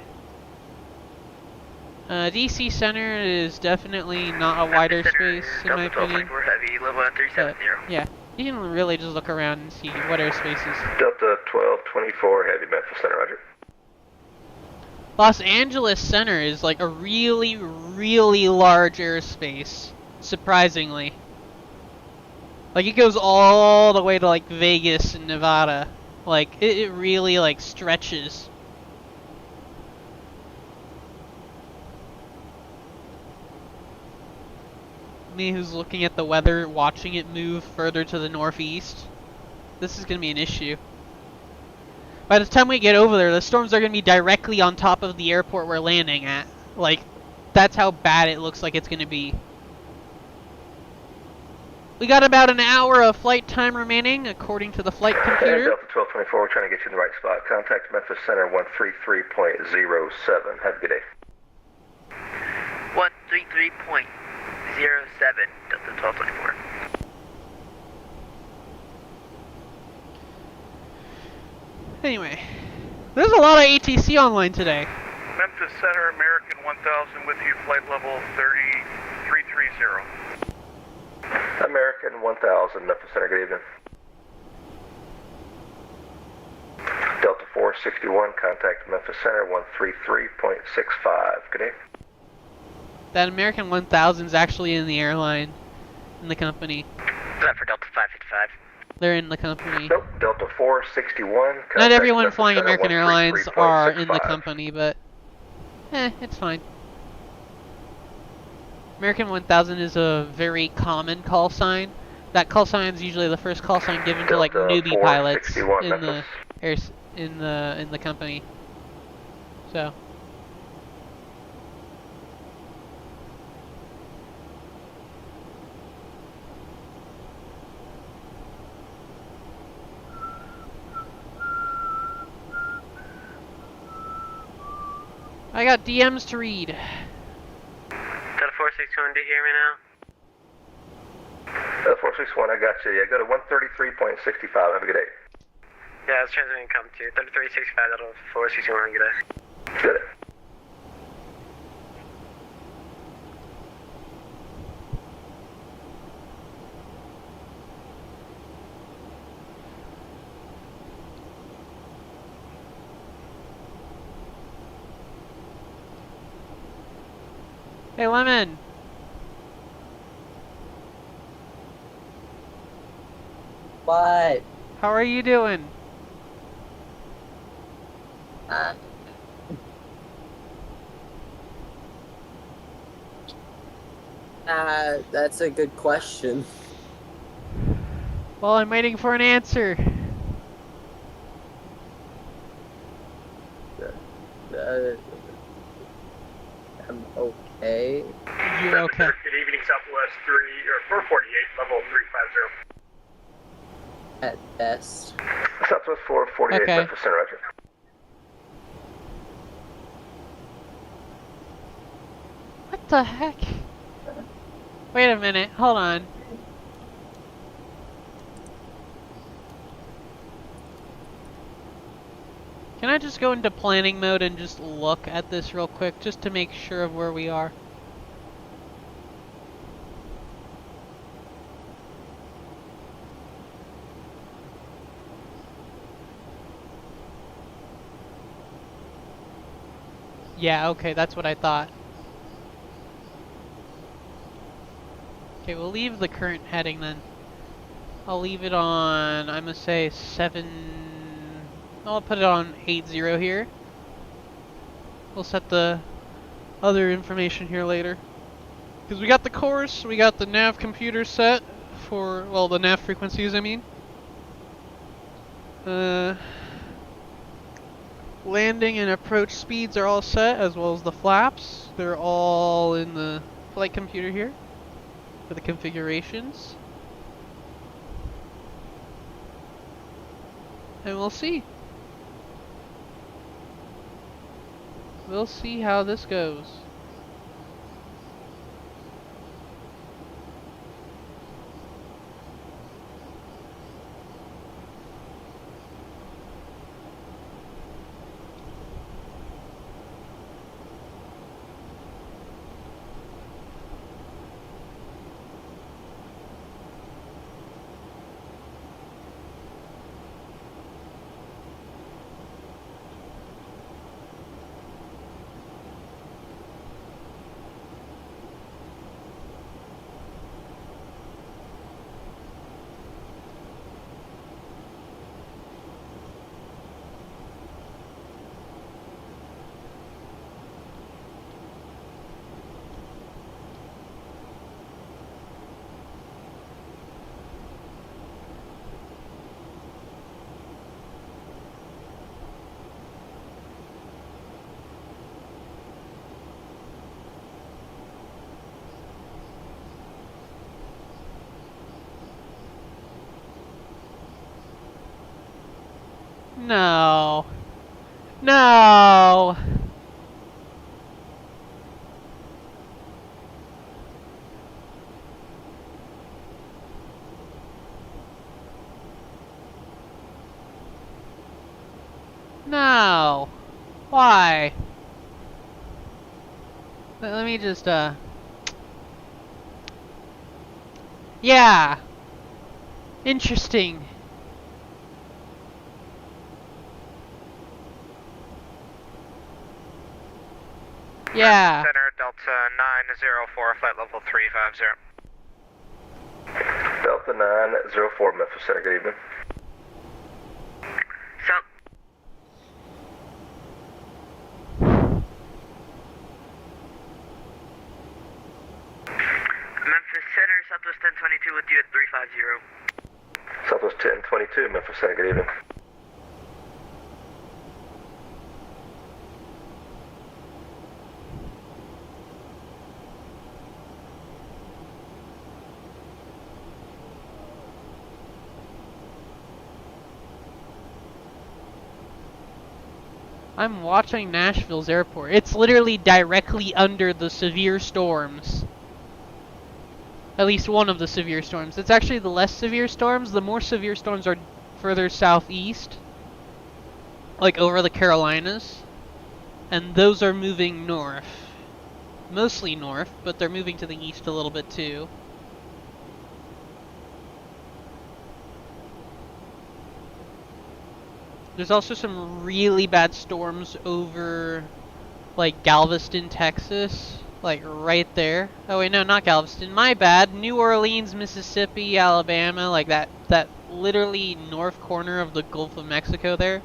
DC Center is definitely not a wide airspace, in my opinion. Heavy, level 370. Yeah, you can really just look around and see what airspaces. Delta 1224, heavy, Memphis Center, roger. Los Angeles Center is like a really, really large airspace, surprisingly. Like, it goes all the way to like Vegas and Nevada. Like, it really like stretches. Me who's looking at the weather, watching it move further to the northeast. This is gonna be an issue. By the time we get over there, the storms are going to be directly on top of the airport we're landing at. Like, that's how bad it looks like it's going to be. We got about an hour of flight time remaining, according to the flight computer. Delta 1224, we're trying to get you in the right spot. Contact Memphis Center 133.07. Have a good day. 133.07, Delta 1224. Anyway, there's a lot of ATC online today. Memphis Center, American 1000 with you, flight level 330. American 1000, Memphis Center, good evening. Delta 461, contact Memphis Center 133.65. Good day. That American 1000 is actually in the airline, in the company. Is that for Delta 555? They're in the company. Nope, Delta 461. Not everyone flying American Airlines are in the company, but it's fine. American 1000 is a very common call sign. That call sign is usually the first call sign given to like newbie pilots in the company. So. I got DMs to read. Delta 461, do you hear me now? 461, I got you. Yeah, go to 133.65. Have a good day. Yeah, I was transmitting come to 3365, Delta 461, good day. Good. Hey, Lemon. What? How are you doing? That's a good question. Well, I'm waiting for an answer. I'm okay. You're okay. Good evening, Southwest 448, level 350. At best. Southwest 448, Okay. Memphis Center, Roger. What the heck? Wait a minute, hold on. Can I just go into planning mode and just look at this real quick, just to make sure of where we are? Yeah, okay, that's what I thought. Okay, we'll leave the current heading then. I'll leave it on, I'm gonna say 7... I'll put it on 80 here. We'll set the other information here later. Because we got the course, we got the nav computer set for, well, the nav frequencies, I mean. Landing and approach speeds are all set, as well as the flaps. They're all in the flight computer here for the configurations. And we'll see. We'll see how this goes. No. No. No. Why? Let me just, yeah. Interesting. Yeah. Center, Delta 904, flight level 350. Delta 904, Memphis Center, good evening. South. Memphis Center, Southwest 1022 with you at 350. Southwest 1022, Memphis Center, good evening. I'm watching Nashville's airport. It's literally directly under the severe storms. At least one of the severe storms. It's actually the less severe storms. The more severe storms are further southeast. Like over the Carolinas. And those are moving north. Mostly north, but they're moving to the east a little bit too. There's also some really bad storms over, like, Galveston, Texas. Like, right there. Oh, wait, no, not Galveston. My bad. New Orleans, Mississippi, Alabama. Like, that literally north corner of the Gulf of Mexico there.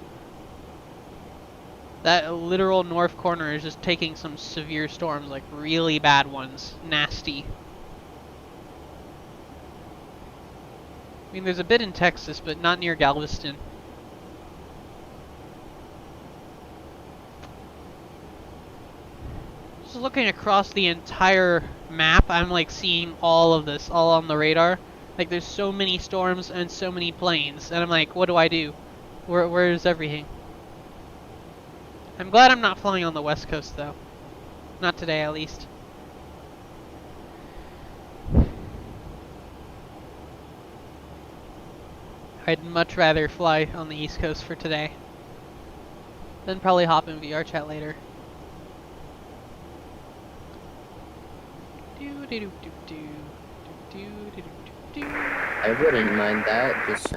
That literal north corner is just taking some severe storms. Like, really bad ones. Nasty. I mean, there's a bit in Texas, but not near Galveston. Just looking across the entire map, I'm like seeing all of this, all on the radar. Like there's so many storms and so many planes, and I'm like, what do I do? Where is everything? I'm glad I'm not flying on the West Coast though. Not today at least. I'd much rather fly on the East Coast for today. Then probably hop in VR chat later. I wouldn't mind that, just...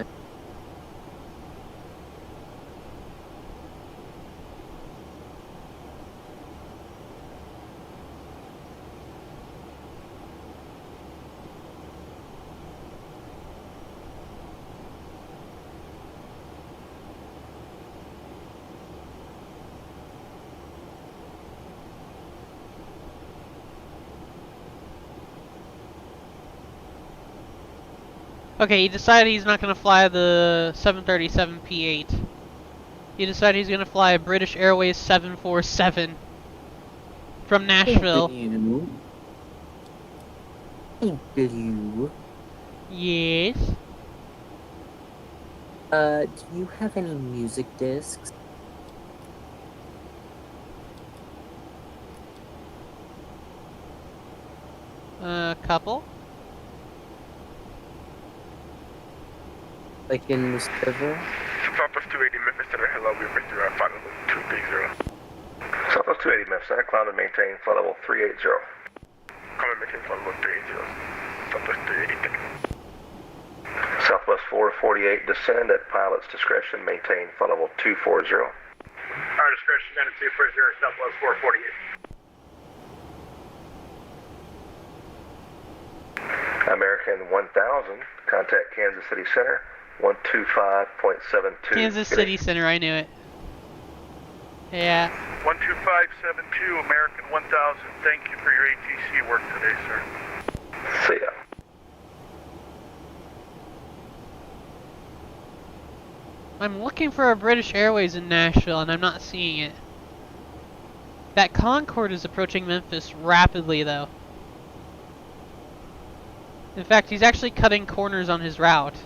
Okay, he decided he's not going to fly the 737 P8. He decided he's going to fly a British Airways 747 from Nashville. Blue. Yes. Do you have any music discs? Couple. Like in the server? Southwest 280 Memphis Center, hello, we're with you at flight level 230. Southwest 280 Memphis Center, climb and maintain flight level 380. Climb and maintain flight level 380. Southwest 280, thank you. Southwest 448, descend at pilot's discretion, maintain flight level 240. Our discretion, down at 240, Southwest 448. American 1000, contact Kansas City Center, 125.72. Kansas City Center, I knew it. Yeah. 12572, American 1000, thank you for your ATC work today, sir. See ya. I'm looking for a British Airways in Nashville, and I'm not seeing it. That Concorde is approaching Memphis rapidly, though. In fact, he's actually cutting corners on his route.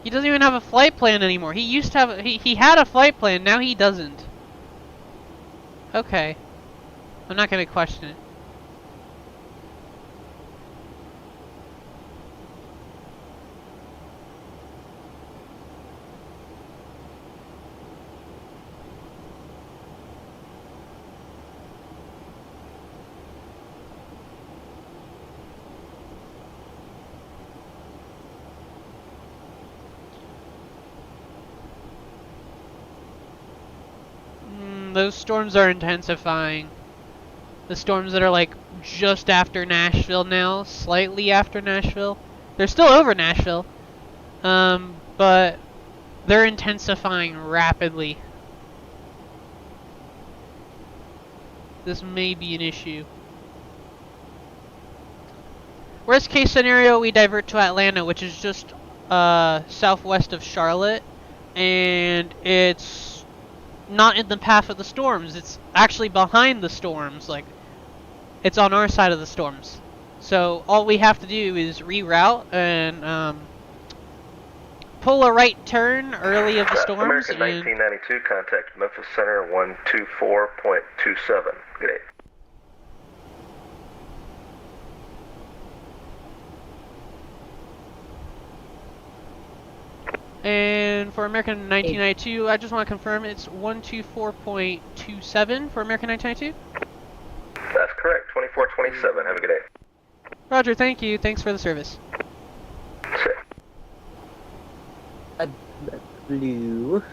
He doesn't even have a flight plan anymore. He used to have he had a flight plan, now he doesn't. Okay. I'm not gonna question it. Those storms are intensifying. The storms that are like just after Nashville now, slightly after Nashville. They're still over Nashville, but they're intensifying rapidly. This may be an issue. Worst case scenario, we divert to Atlanta, which is just southwest of Charlotte, and it's not in the path of the storms. It's actually behind the storms. Like, it's on our side of the storms. So all we have to do is reroute and pull a right turn early of the storms. American 1992, contact Memphis Center 124.27. Good day. And for American 1992, I just want to confirm it's 124.27 for American 1992? That's correct, 2427. Have a good day. Roger, thank you. Thanks for the service. Blue.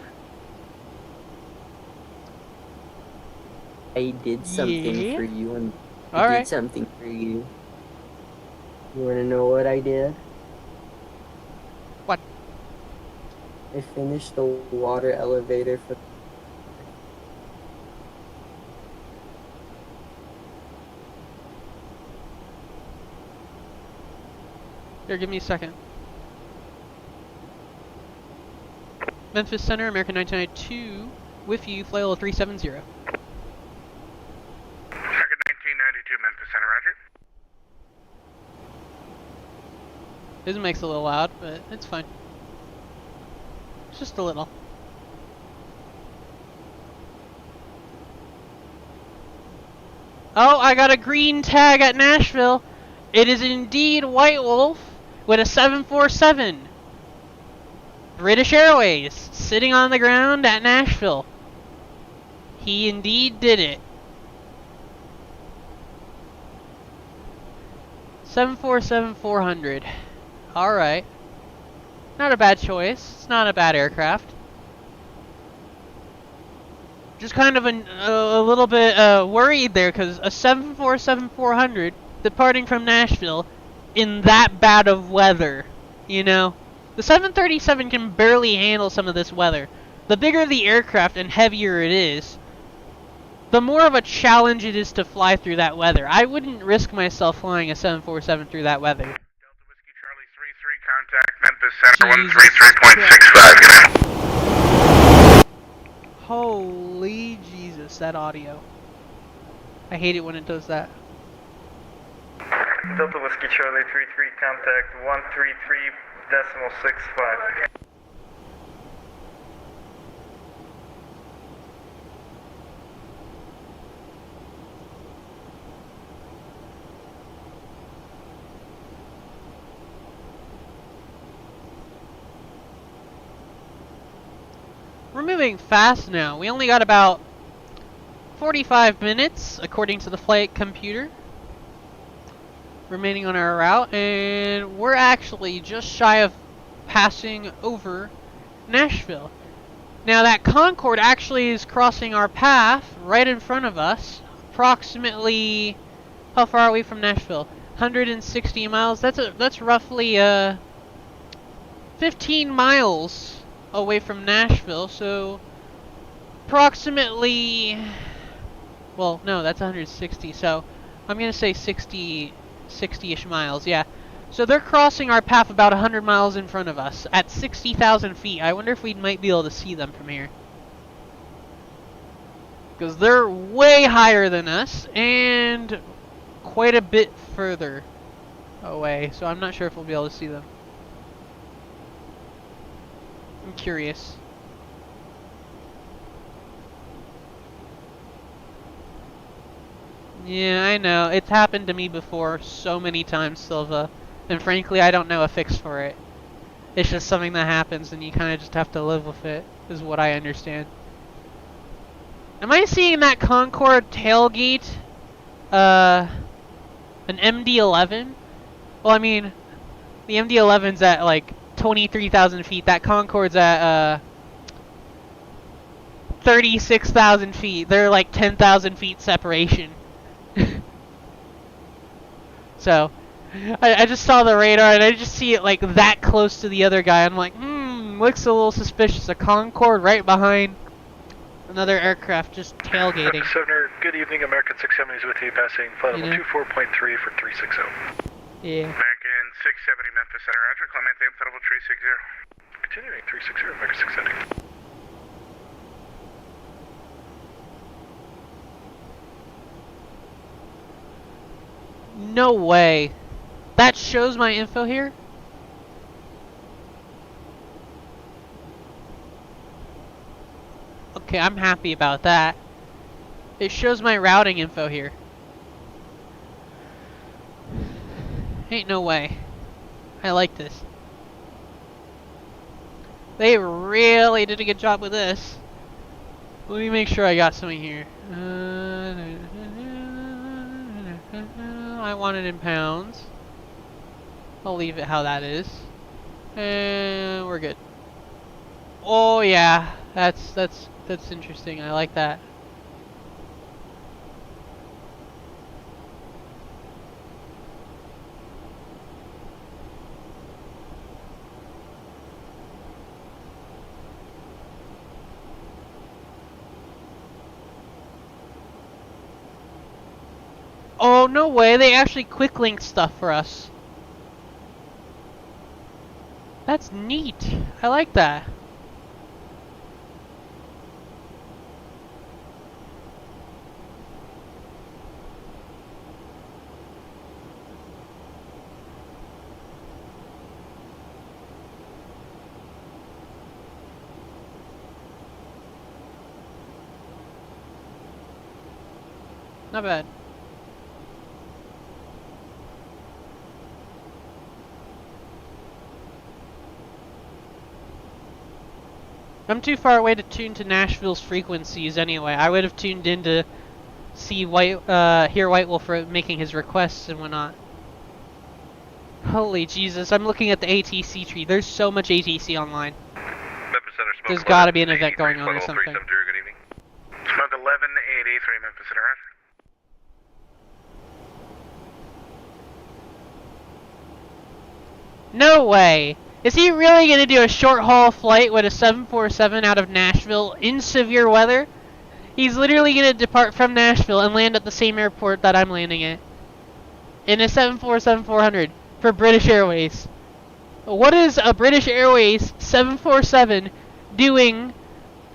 I did something for you, and I did something for you. You wanna know what I did? What? I finished the water elevator for... Here, give me a second. Memphis Center, American 1992, with you, flight level 370. American 1992, Memphis Center, roger. His mic's a little loud, but it's fine. It's just a little. Oh, I got a green tag at Nashville. It is indeed White Wolf with a 747. British Airways, sitting on the ground at Nashville. He indeed did it. 747-400. Alright. Not a bad choice. It's not a bad aircraft. Just kind of a little bit worried there, because a 747-400 departing from Nashville in that bad of weather, you know? The 737 can barely handle some of this weather. The bigger the aircraft and heavier it is, the more of a challenge it is to fly through that weather. I wouldn't risk myself flying a 747 through that weather. Delta Whiskey Charlie 33, contact Memphis Center 133.65. Holy Jesus, that audio. I hate it when it does that. Delta Whiskey Charlie 33, contact 133.65. We're moving fast now. We only got about 45 minutes, according to the flight computer, remaining on our route, and we're actually just shy of passing over Nashville. Now that Concorde actually is crossing our path right in front of us, approximately, how far are we from Nashville? 160 miles. That's roughly 15 miles away from Nashville, so approximately, well, no, that's 160, so I'm gonna say 60-ish miles, yeah. So they're crossing our path about 100 miles in front of us at 60,000 feet. I wonder if we might be able to see them from here, because they're way higher than us and quite a bit further away, so I'm not sure if we'll be able to see them. I'm curious. Yeah, I know. It's happened to me before so many times, Silva. And frankly, I don't know a fix for it. It's just something that happens and you kind of just have to live with it, is what I understand. Am I seeing that Concorde tailgate? An MD-11? Well, I mean, the MD-11's at like 23,000 feet. That Concorde's at 36,000 feet. They're like 10,000 feet separation. So, I just saw the radar and I just see it like that close to the other guy. I'm like, looks a little suspicious. A Concorde right behind another aircraft just tailgating. Sonar, good evening. American 670 is with you, passing flight level 24.3 for 360. Yeah. American 670 Memphis Center, Roger. Clemente, flight level 360. Continuing 360, American 670. No way. That shows my info here? Okay, I'm happy about that. It shows my routing info here. Ain't no way. I like this. They really did a good job with this. Let me make sure I got something here. I want it in pounds. I'll leave it how that is. And we're good. Oh yeah, that's interesting. I like that. Oh, no way, they actually quick link stuff for us. That's neat. I like that. Not bad. I'm too far away to tune to Nashville's frequencies anyway. I would have tuned in to see hear White Wolf making his requests and whatnot. Holy Jesus, I'm looking at the ATC tree. There's so much ATC online. There's gotta be an event going on or something. Good evening. Smoke 1183 Memphis Center, Roger. No way! Is he really going to do a short haul flight with a 747 out of Nashville in severe weather? He's literally going to depart from Nashville and land at the same airport that I'm landing at. In a 747-400 for British Airways. What is a British Airways 747 doing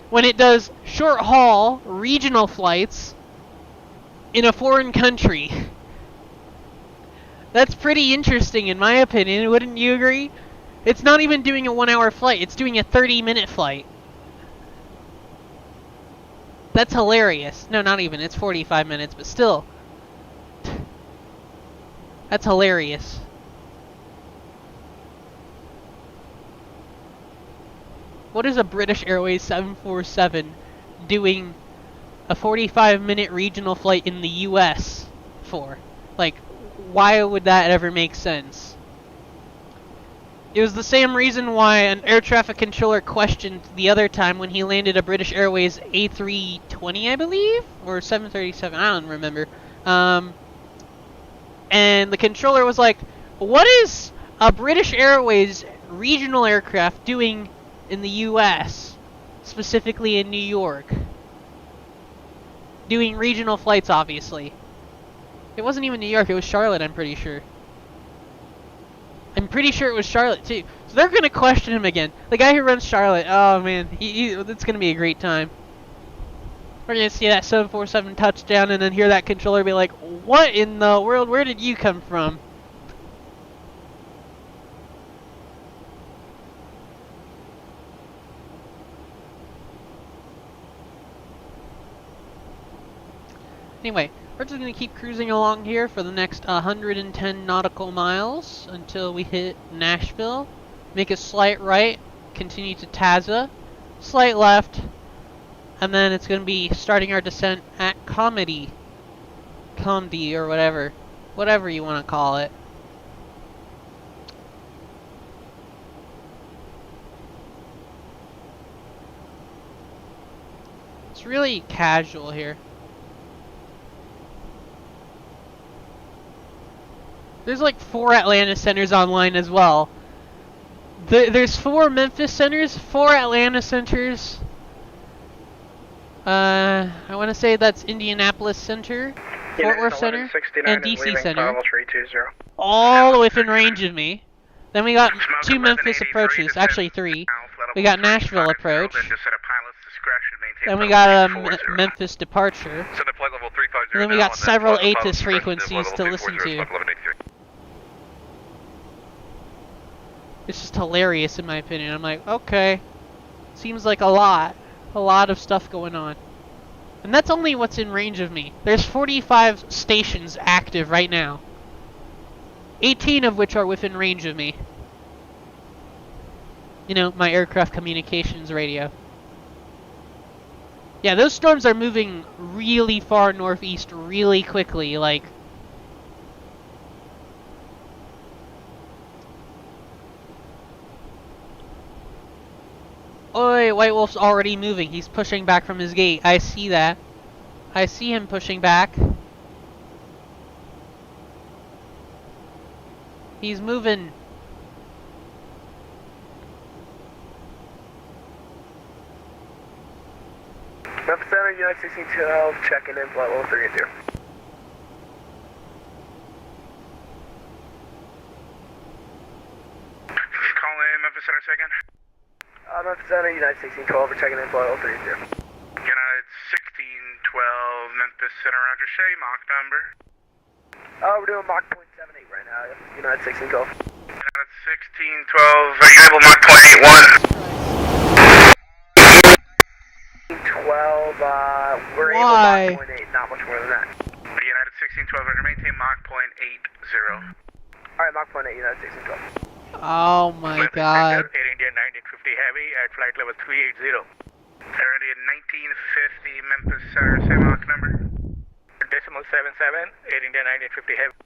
when it does short haul regional flights in a foreign country? That's pretty interesting in my opinion, wouldn't you agree? It's not even doing a 1-hour flight, it's doing a 30-minute flight. That's hilarious. No, not even, it's 45 minutes, but still. That's hilarious. What is a British Airways 747 doing a 45-minute regional flight in the US for? Like, why would that ever make sense? It was the same reason why an air traffic controller questioned the other time when he landed a British Airways A320, I believe? Or 737, I don't remember. And the controller was like, what is a British Airways regional aircraft doing in the US? Specifically in New York. Doing regional flights, obviously. It wasn't even New York, it was Charlotte, I'm pretty sure. I'm pretty sure it was Charlotte, too. So they're going to question him again. The guy who runs Charlotte, oh man, it's going to be a great time. We're going to see that 747 touchdown and then hear that controller be like, what in the world, where did you come from? Anyway, we're just going to keep cruising along here for the next 110 nautical miles until we hit Nashville. Make a slight right, continue to Taza, slight left, and then it's going to be starting our descent at Comedy or whatever you want to call it. It's really casual here. There's like 4 Atlanta centers online as well. There's 4 Memphis centers, 4 Atlanta centers. I want to say that's Indianapolis Center, Fort Worth Center, and DC Center. All within range of me. Then we got 2 Memphis approaches, actually 3. We got Nashville approach. Then we got a Memphis departure. And then we got several ATIS frequencies to listen to. It's just hilarious in my opinion. I'm like, okay, seems like a lot of stuff going on. And that's only what's in range of me. There's 45 stations active right now. 18 of which are within range of me. You know, my aircraft communications radio. Yeah, those storms are moving really far northeast really quickly, like... Oi, White Wolf's already moving. He's pushing back from his gate. I see that. I see him pushing back. He's moving. Memphis Center, United 1612, checking in, flight level 3 and 2. Call in Memphis Center second. Memphis Center, United 1612, we're checking in, flight level 3 and 2. United 1612, Memphis Center, Roger. Say Mach number. We're doing Mach 0.78 right now, United 1612. United 1612, are you able Mach 0.81? 12, we're Why? able Mach 0.8, not much more than that. United 1612, Roger, maintain Mach 0.80. Alright, Mach 0.8, United 1612. Oh my god. Air India 1950 Heavy at flight level 380. Air India 1950, Memphis Center, say Mach number. Decimal 77, Air India 1950 Heavy.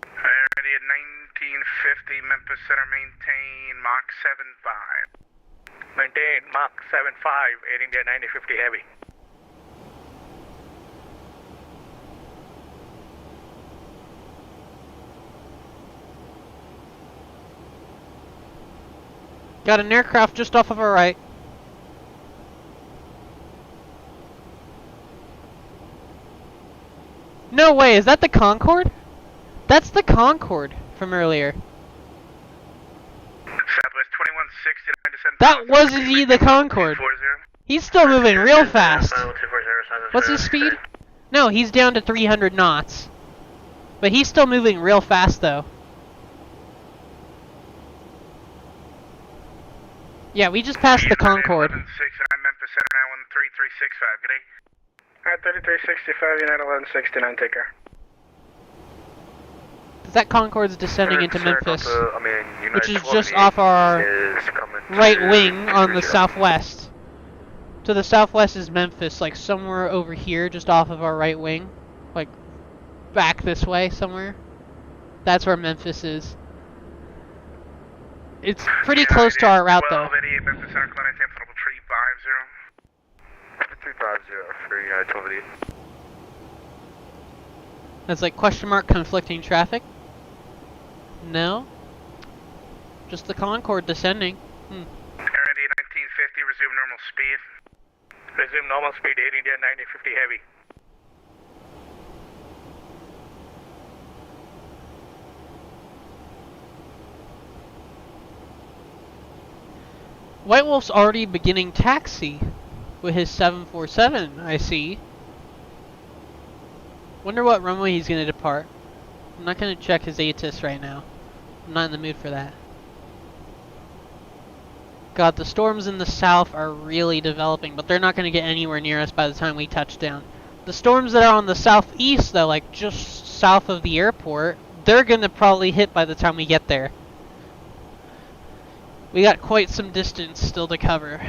Air India 1950, Memphis Center, maintain Mach 75. Maintain Mach 75, Air India 1950 Heavy. Got an aircraft just off of our right. No way, is that the Concorde? That's the Concorde from earlier. Southwest 2169, That was indeed the Concorde. He's still moving real fast. What's his speed? No, he's down to 300 knots. But he's still moving real fast though. Yeah, we just passed the Concorde. 1169, Memphis Center, now 13365, good day. Alright, 3365, United 1169, take care. That Concorde's descending into Memphis, which is just off our right wing on the southwest. To the southwest is Memphis, like somewhere over here, just off of our right wing. Like, back this way somewhere. That's where Memphis is. It's pretty close to our route, though. 1288, Memphis Center, Clement, Tampa, 350. 350 for United 1288. That's like question mark conflicting traffic. No. Just the Concorde descending. Air India 1950, resume normal speed. Resume normal speed, Air India 1950 Heavy. White Wolf's already beginning taxi with his 747, I see. Wonder what runway he's going to depart. I'm not going to check his ATIS right now. I'm not in the mood for that. God, the storms in the south are really developing, but they're not going to get anywhere near us by the time we touch down. The storms that are on the southeast, though, like just south of the airport, they're gonna probably hit by the time we get there. We got quite some distance still to cover.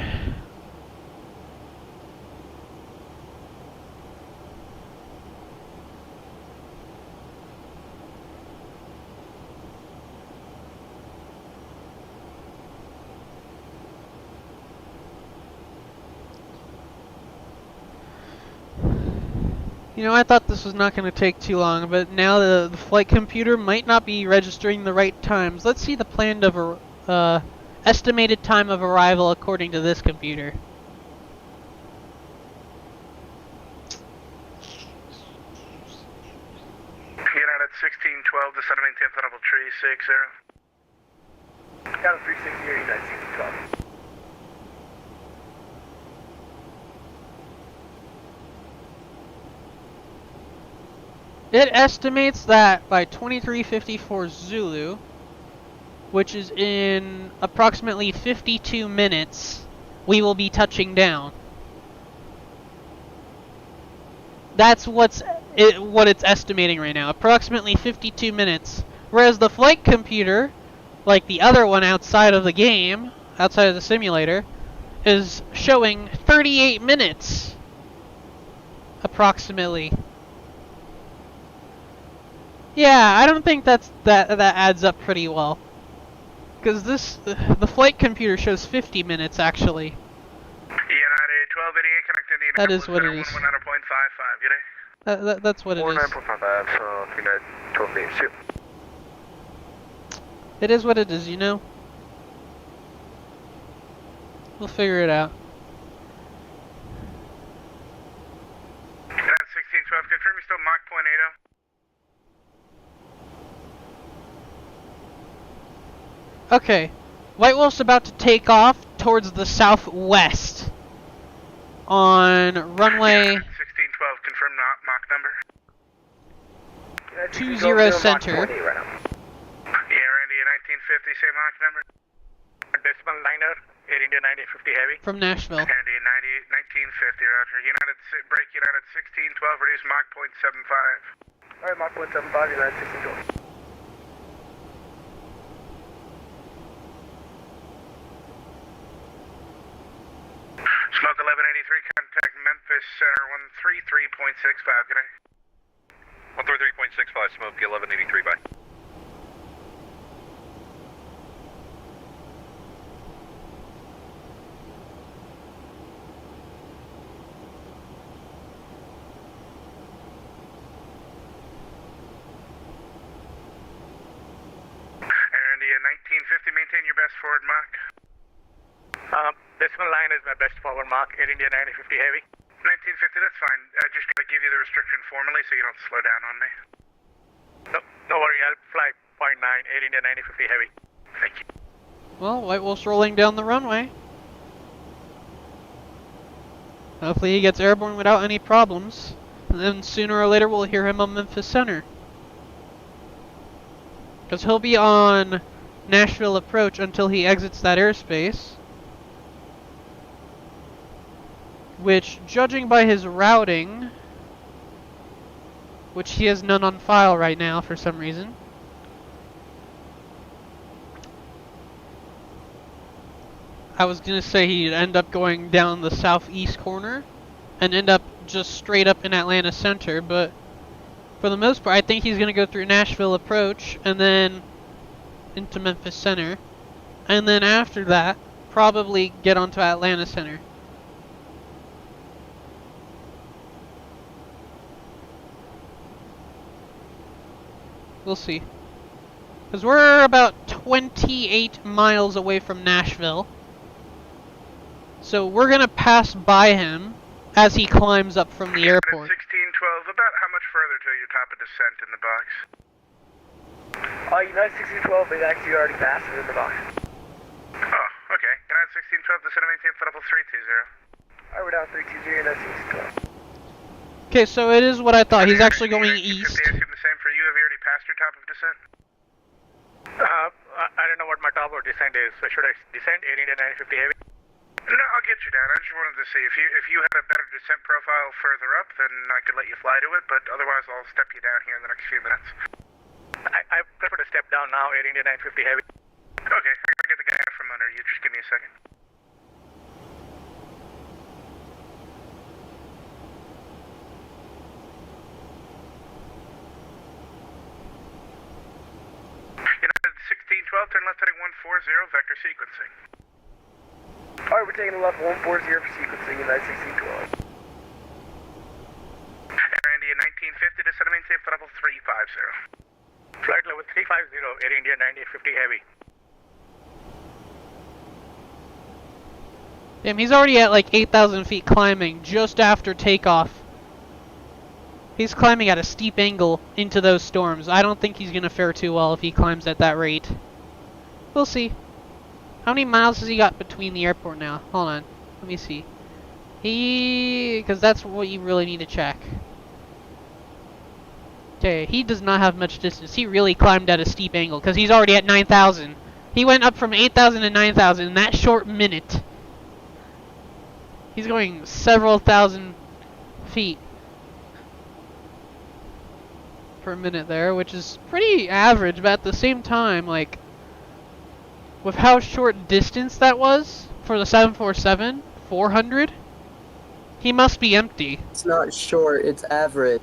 You know, I thought this was not going to take too long, but now the flight computer might not be registering the right times. Let's see the planned estimated time of arrival according to this computer. United 1612, descend to maintain flight level 360. Down 360 here, United 1612. It estimates that by 2354 Zulu, which is in approximately 52 minutes, we will be touching down. That's what it's estimating right now, approximately 52 minutes. Whereas the flight computer, like the other one outside of the game, outside of the simulator, is showing 38 minutes, approximately. Yeah, I don't think that adds up pretty well. Because the flight computer shows 50 minutes actually. United 1288 connected to That is what it is. 119.55, get it? That's what it is. 19.55, so United 1288. It is what it is, you know? We'll figure it out. United 1612, confirm you still Mach .80. Okay, White Wolf's about to take off towards the southwest on runway 1612, confirm Mach number. 20 center. Yeah, Randy, 1950, say Mach number. Decimal liner, Air India 9050 Heavy. From Nashville. Randy, 1950, roger. Break United 1612, reduce Mach .75. Alright, Mach .75, United 1612. Smoke 1183, contact Memphis Center 133.65, good day. 133.65, smoke 1183, bye. Air India 1950, maintain your best forward Mach. Decimal line is my best forward Mach, Air India 9050 Heavy. 1950, that's fine. I just gotta give you the restriction formally so you don't slow down on me. No worry, I'll fly 0.9, Air India 9050 Heavy. Thank you. Well, White Wolf's rolling down the runway. Hopefully he gets airborne without any problems. And then sooner or later we'll hear him on Memphis Center. Because he'll be on Nashville approach until he exits that airspace. Which, judging by his routing, which he has none on file right now for some reason, I was gonna say he'd end up going down the southeast corner and end up just straight up in Atlanta Center, but for the most part I think he's gonna go through Nashville approach and then into Memphis Center, and then after that probably get onto Atlanta Center. We'll see. Because we're about 28 miles away from Nashville. So we're going to pass by him as he climbs up from the airport. 1612, about how much further till your top of descent in the box? United 1612 is actually already faster than the box. Oh, okay. United 1612, descend to maintain flight level 320. Alright, we're down 320, United 1612. Okay, so it is what I thought. He's actually going east. I assume the same for you. Have you already passed your top of descent? I don't know what my top of descent is, so should I descend Air India 950 Heavy? No, I'll get you down. I just wanted to see if you had a better descent profile further up, then I could let you fly to it. But otherwise, I'll step you down here in the next few minutes. I prefer to step down now, Air India 950 Heavy. Okay, I'll get the guy out from under you. Just give me a second. United 1612, turn left heading 140, vector sequencing. Alright, we're taking a left 140 for sequencing, United 1612. Air India 1950, descend and maintain flight level 350. Flight level 350, Air India 1950 Heavy. Damn, he's already at like 8,000 feet climbing just after takeoff. He's climbing at a steep angle into those storms. I don't think he's gonna fare too well if he climbs at that rate. We'll see. How many miles has he got between the airport now? Hold on. Let me see. Because that's what you really need to check. Okay, he does not have much distance. He really climbed at a steep angle because he's already at 9,000. He went up from 8,000 to 9,000 in that short minute. He's going several thousand feet per minute there, which is pretty average, but at the same time, like, with how short distance that was for the 747, 400, he must be empty. It's not short, it's average.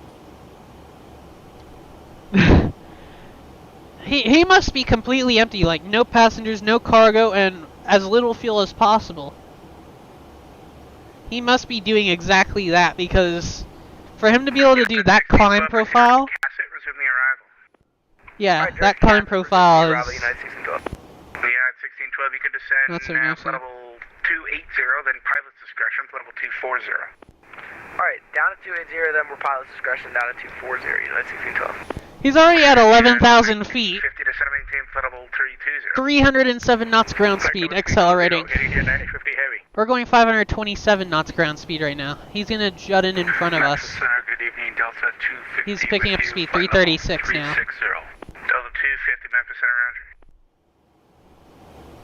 He must be completely empty, like no passengers, no cargo, and as little fuel as possible. He must be doing exactly that, because for him to be able to do that climb profile, yeah, that climb profile is... United 1612, you can descend Not so now, nice, flight level 280, then pilot's discretion, flight level 240. Alright, down to 280, then we're pilot's discretion, down to 240, United 1612. He's already at 11,000 feet. 50 descend and maintain flight level 320. 307 knots ground speed, accelerating. India 950 Heavy. We're going 527 knots ground speed right now. He's gonna jut in front of us. Good evening, Delta 250. He's picking up speed, 336 now. Delta 250, Memphis center round.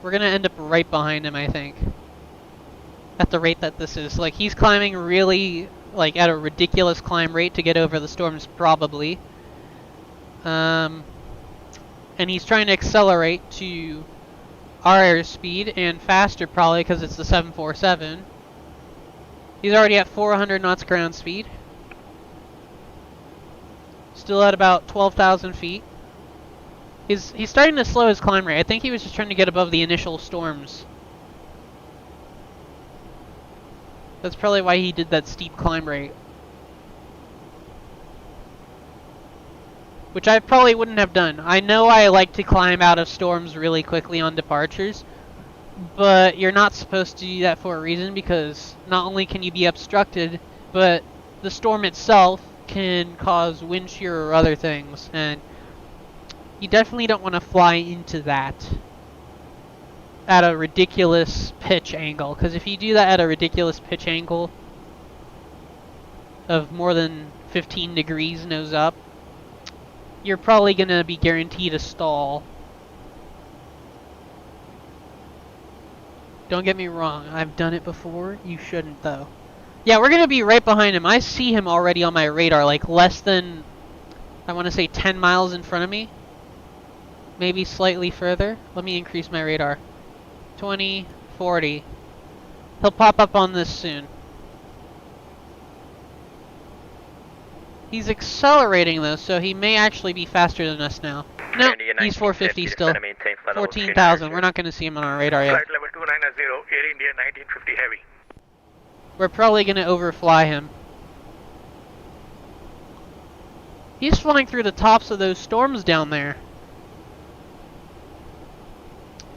We're gonna end up right behind him, I think. At the rate that this is. Like, he's climbing really, like, at a ridiculous climb rate to get over the storms, probably. And he's trying to accelerate to our airspeed, and faster probably because it's the 747. He's already at 400 knots ground speed. Still at about 12,000 feet. He's starting to slow his climb rate. I think he was just trying to get above the initial storms. That's probably why he did that steep climb rate. Which I probably wouldn't have done. I know I like to climb out of storms really quickly on departures, but you're not supposed to do that for a reason, because not only can you be obstructed, but the storm itself can cause wind shear or other things, and you definitely don't want to fly into that at a ridiculous pitch angle, because if you do that at a ridiculous pitch angle of more than 15 degrees nose up, you're probably going to be guaranteed a stall. Don't get me wrong, I've done it before. You shouldn't, though. Yeah, we're going to be right behind him. I see him already on my radar, like less than, I want to say 10 miles in front of me. Maybe slightly further. Let me increase my radar. 20, 40. He'll pop up on this soon. He's accelerating though, so he may actually be faster than us now. No, he's 450 still. 14,000. We're not going to see him on our radar yet. Flight level 290, Air India 1950 Heavy. We're probably going to overfly him. He's flying through the tops of those storms down there.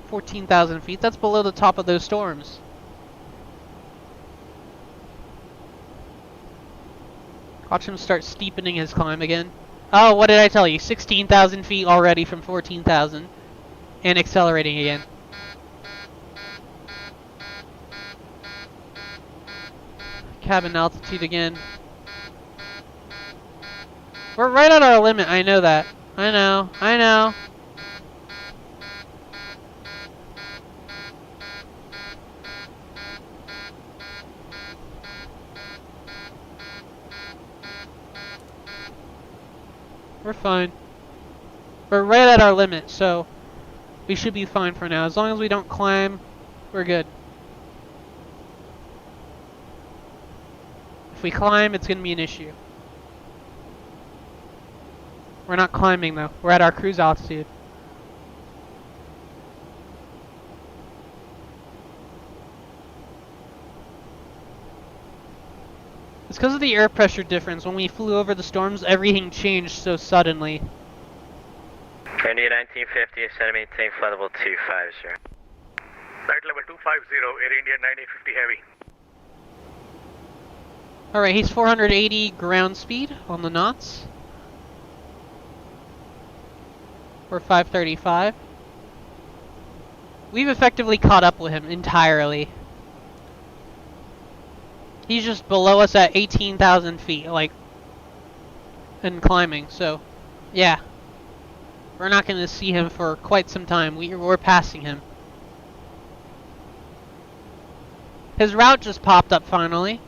14,000 feet. That's below the top of those storms. Watch him start steepening his climb again. Oh, what did I tell you? 16,000 feet already from 14,000. And accelerating again. Cabin altitude again. We're right at our limit, I know that. I know. We're fine. We're right at our limit, so we should be fine for now. As long as we don't climb, we're good. If we climb, it's going to be an issue. We're not climbing though. We're at our cruise altitude. It's because of the air pressure difference. When we flew over the storms, everything changed so suddenly. India 1950, ascend and maintain flight level 250. Flight level 250, Air India 1950 heavy. Alright, he's 480 ground speed on the knots. We're 535. We've effectively caught up with him entirely. He's just below us at 18,000 feet, like, and climbing, so, yeah. We're not going to see him for quite some time. We're passing him. His route just popped up finally.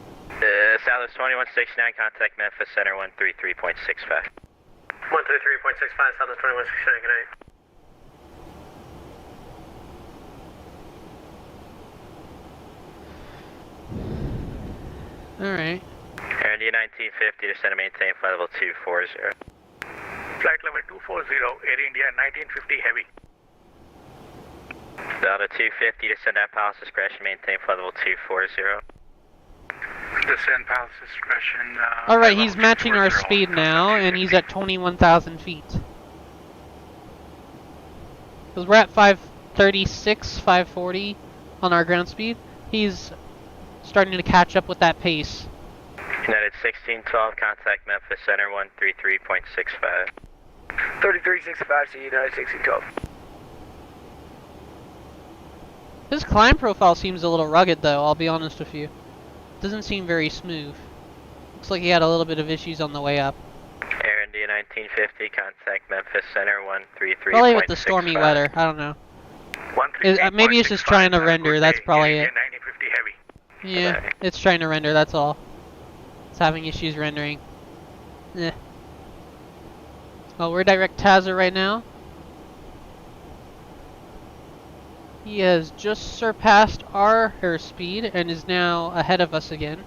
Southwest 2169, contact Memphis Center 133.65. 133.65, Southwest 2169, good night. Alright. Air India 1950, descend and maintain flight level 240. Flight level 240, Air India 1950 heavy. Delta 250, descend at Palace discretion, maintain flight level 240. Descend Palace discretion. Alright, he's matching our speed now, and he's at 21,000 feet. Because we're at 536, 540 on our ground speed. He's starting to catch up with that pace. United 1612, contact Memphis Center 133.65. 3365 to United 1612. His climb profile seems a little rugged though, I'll be honest with you. Doesn't seem very smooth. Looks like he had a little bit of issues on the way up. Air India 1950, contact Memphis Center 133.65. Probably with the stormy weather, I don't know. Maybe it's just trying to render, that's probably it. 1950 heavy. Yeah, it's trying to render, that's all. It's having issues rendering. Eh. Well, we're direct Taza right now. He has just surpassed our airspeed and is now ahead of us again.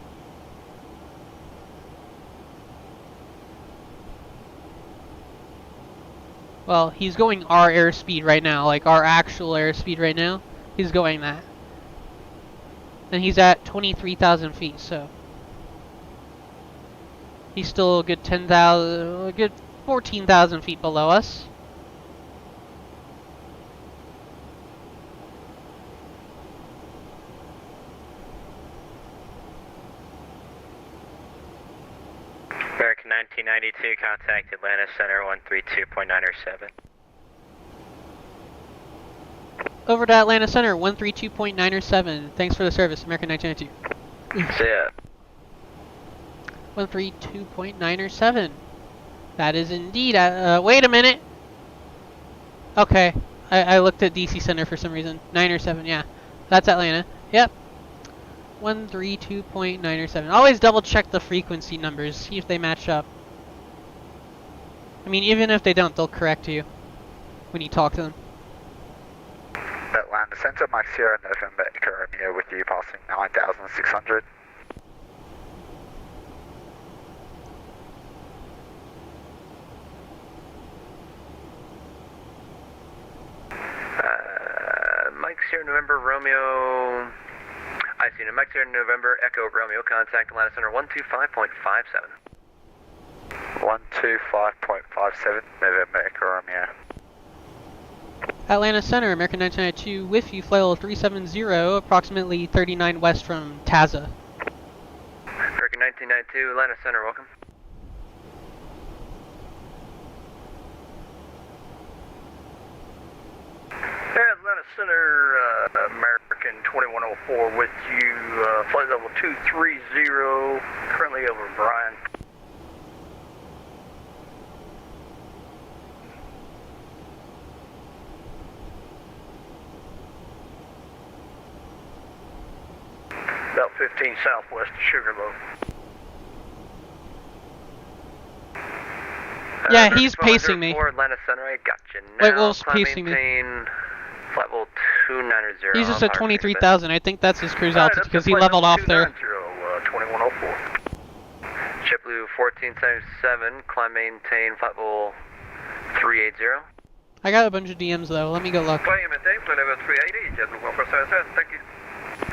Well, he's going our airspeed right now, like our actual airspeed right now. He's going that. And he's at 23,000 feet, so he's still a good 10,000, a good 14,000 feet below us. American 1992, contact Atlanta Center 132.907. Over to Atlanta Center, 132.907. Thanks for the service, American 1992. See ya. 132.907. That is indeed, wait a minute! Okay, I looked at DC Center for some reason. 907, yeah. That's Atlanta. Yep. 132.907. Always double check the frequency numbers, see if they match up. I mean, even if they don't, they'll correct you when you talk to them. Atlanta Center, Mike Sierra, November, Echo Romeo with you, passing 9,600. Mike Sierra, November, Romeo. I see you. Mike Sierra, November, Echo Romeo, contact Atlanta Center 125.57. 125.57, November, Echo Romeo. Atlanta Center, American 1992, with you, flight level 370, approximately 39 west from Taza. American 1992, Atlanta Center, welcome. Atlanta Center, American 2104 with you, flight level 230, currently over Bryan. About 15 southwest of Sugarloaf. Yeah, he's pacing me. Atlanta Center, I got you now. White Wolf's pacing me. Flight level 290. He's just at 23,000. I think that's his cruise altitude because he leveled off there. 2104. JetBlue 1477, climb maintain flight level 380. I got a bunch of DMs though. Let me go look. Climb maintain flight level 380. JetBlue 1477. Thank you.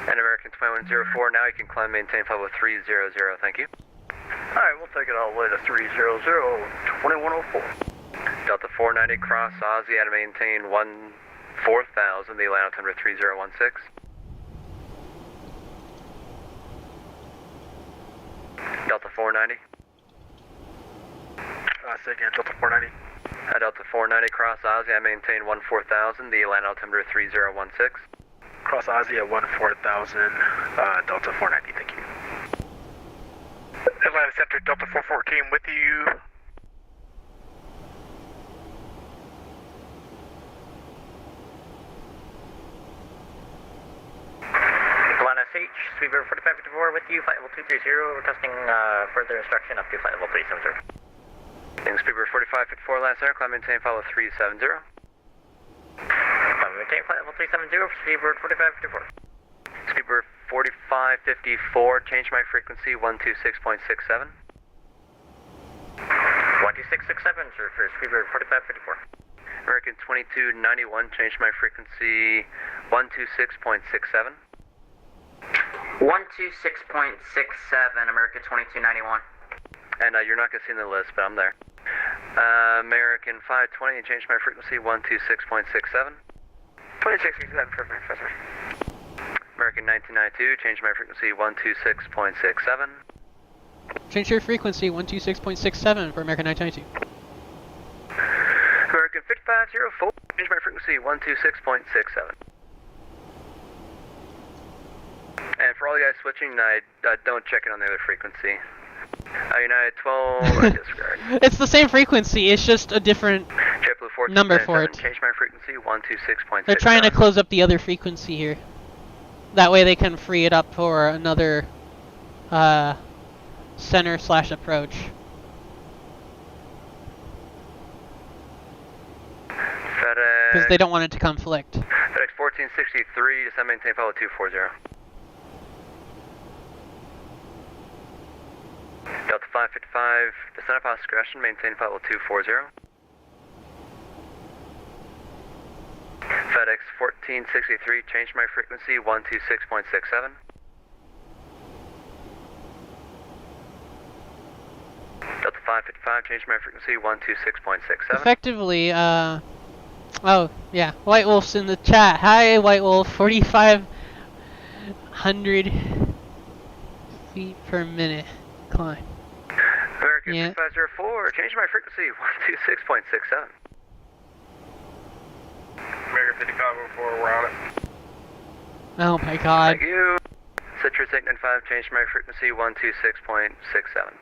And American 2104. Now you can climb maintain flight level 300. Thank you. Alright, we'll take it all the way to 300, 2104. Delta 490 cross Aussie at maintain 4000, the Atlanta altimeter 3016. Delta 490. Say again, Delta 490. Delta 490 cross Aussie at maintain 14000, the Atlanta altimeter 3016. Cross Aussie at 14000, Delta 490, thank you. Atlanta Center, Delta 414 with you. Atlanta SH, Speedbird 4554 with you, flight level 230, requesting further instruction up to flight level 370. And Speedbird 4554, last air, climb maintain flight level 370. Climb maintain flight level 370 for Speedbird 4554. Speedbird 4554, change my frequency 126.67. 12667, sir, for Speedbird 4554. American 2291, change my frequency 126.67. 126.67, American 2291. And you're not going to see in the list, but I'm there. American 520, change my frequency 126.67. 2667, perfect, Professor. American 1992, change my frequency 126.67. Change your frequency 126.67 for American 922. American 5504, change my frequency 126.67. And for all you guys switching, don't check it on the other frequency. United 12, disregard. It's the same frequency, it's just a different number for it. Change my frequency 126.67. They're trying to close up the other frequency here. That way they can free it up for another center/approach. FedEx. Because they don't want it to conflict. FedEx 1463, descend maintain follow 240. Delta 555, descend upon discretion, maintain follow 240. FedEx 1463, change my frequency 126.67. Delta 555, change my frequency 126.67. Effectively, oh, yeah, White Wolf's in the chat. Hi, White Wolf, 4,500 feet per minute climb. American Yeah. 504, change my frequency 126.67. American 5504, we're on it. Oh my god. Thank you. Citrus 895, change my frequency 126.67.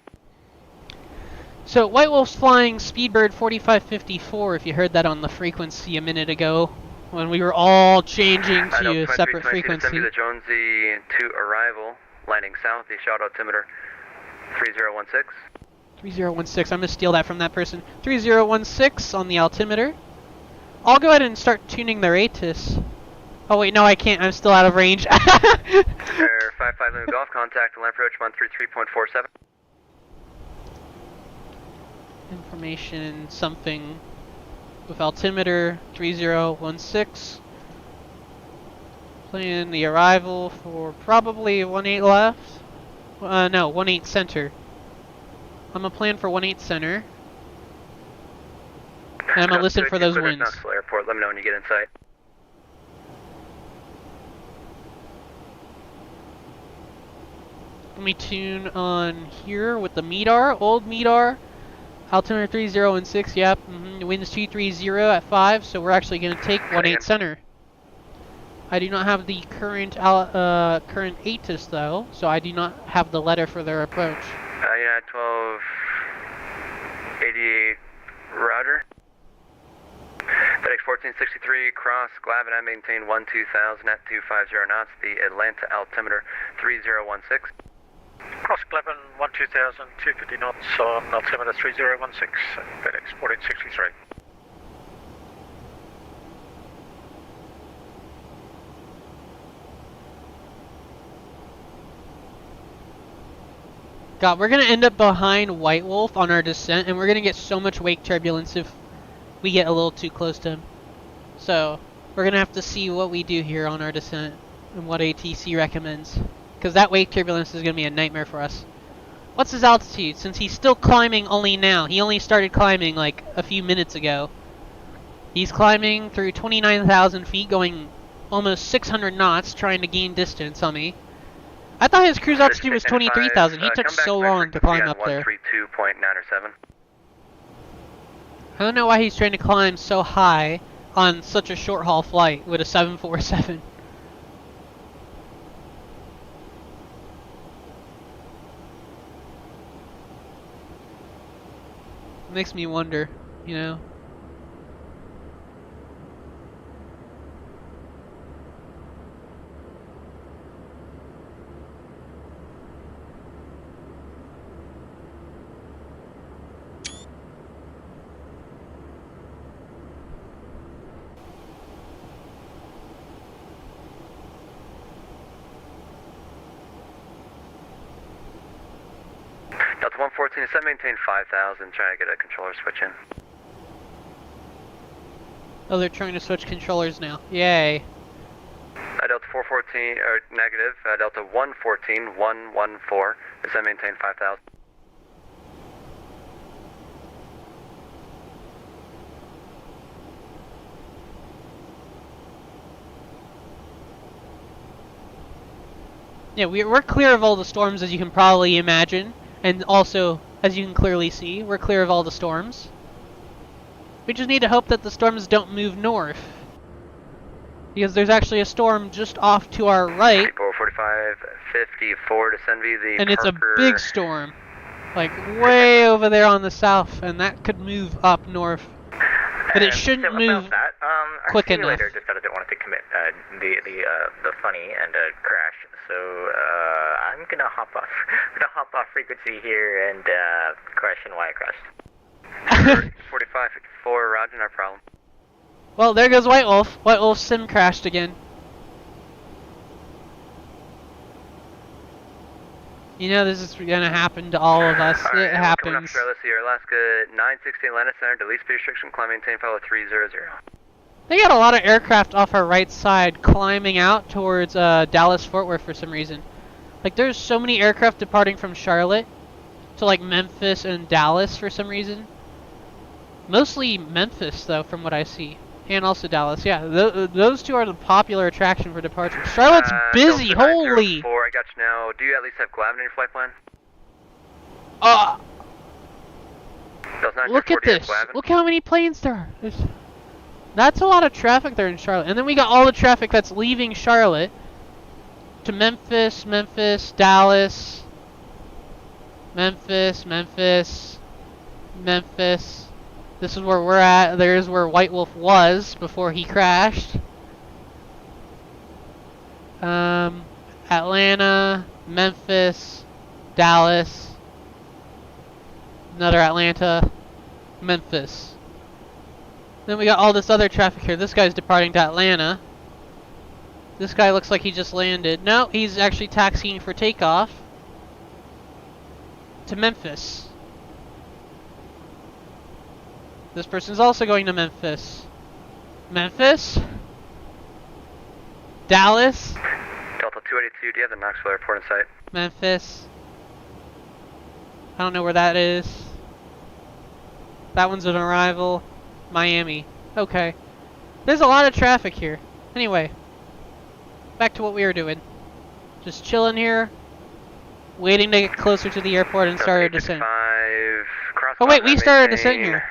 So, White Wolf's flying Speedbird 4554, if you heard that on the frequency a minute ago, when we were all changing to a separate frequency. The Jonesy 2 arrival, landing south, the shot altimeter 3016. 3016, I'm going to steal that from that person. 3016 on the altimeter. I'll go ahead and start tuning their ATIS. Oh wait, no I can't, I'm still out of range. Air 55 Lima Golf, contact land approach 133.47. Information something with altimeter 3016. Plan the arrival for probably 18 left. No, 18 center. I'm gonna plan for 18 center. And I'm gonna listen for those winds. Knoxville Airport, let me know when you get in sight. Let me tune on here with the MEDAR, old MEDAR. Altimeter 3016, yep. Winds 230 at 5, so we're actually going to take 18 center. I do not have the current current ATIS though, so I do not have the letter for their approach. United 1288 router. FedEx 1463, cross Glavin, I maintain 12000 at 250 knots, the Atlanta altimeter 3016. Cross Cleven 12000, 250 knots on altimeter 3016, FedEx 1463. God, we're gonna end up behind White Wolf on our descent, and we're gonna get so much wake turbulence if we get a little too close to him. So, we're gonna have to see what we do here on our descent, and what ATC recommends. Because that wake turbulence is gonna be a nightmare for us. What's his altitude, since he's still climbing only now? He only started climbing like a few minutes ago. He's climbing through 29,000 feet, going almost 600 knots, trying to gain distance on me. I thought his cruise altitude was 23,000. He took so long to climb up there. 132.907. I don't know why he's trying to climb so high on such a short haul flight with a 747. Makes me wonder, you know. Delta 114 is set, maintain 5,000, trying to get a controller switch in. Oh, they're trying to switch controllers now. Yay. Delta 414, or negative, Delta 114, 114, is set, maintain 5,000. Yeah, we're clear of all the storms, as you can probably imagine. And also, as you can clearly see, we're clear of all the storms. We just need to hope that the storms don't move north. Because there's actually a storm just off to our right. 4554, descend via the And it's a Parker. big storm. Like, way over there on the south. And that could move up north. But it shouldn't move quick enough. Our simulator decided it wanted to commit the funny and crash. So I'm gonna hop off. I'm gonna hop off frequency here and question why I crashed. 4554, roger, no problem. Well, there goes White Wolf. White Wolf's sim crashed again. You know this is gonna happen to all of us. Right, it happens. Coming up Charlotte, Sierra Alaska 916 Atlanta Center, delete speed restriction, climb maintain follow 300. They got a lot of aircraft off our right side climbing out towards Dallas Fort Worth for some reason. Like there's so many aircraft departing from Charlotte to like Memphis and Dallas for some reason. Mostly Memphis though, from what I see. And also Dallas, yeah. Those two are the popular attraction for departure. Charlotte's busy, holy! I got you now. Do you at least have Glavin in your flight plan? Look at this. Look how many planes there are. That's a lot of traffic there in Charlotte. And then we got all the traffic that's leaving Charlotte to Memphis, Memphis, Dallas, Memphis, Memphis, Memphis. This is where we're at. There's where White Wolf was before he crashed. Atlanta, Memphis, Dallas, another Atlanta, Memphis. Then we got all this other traffic here. This guy's departing to Atlanta. This guy looks like he just landed. No, he's actually taxiing for takeoff to Memphis. This person's also going to Memphis. Memphis? Dallas? Delta 282, do you have the Knoxville Airport in sight? Memphis. I don't know where that is. That one's an arrival. Miami. Okay. There's a lot of traffic here. Anyway. Back to what we were doing. Just chilling here. Waiting to get closer to the airport and start our descent. Oh wait, we started a descent here.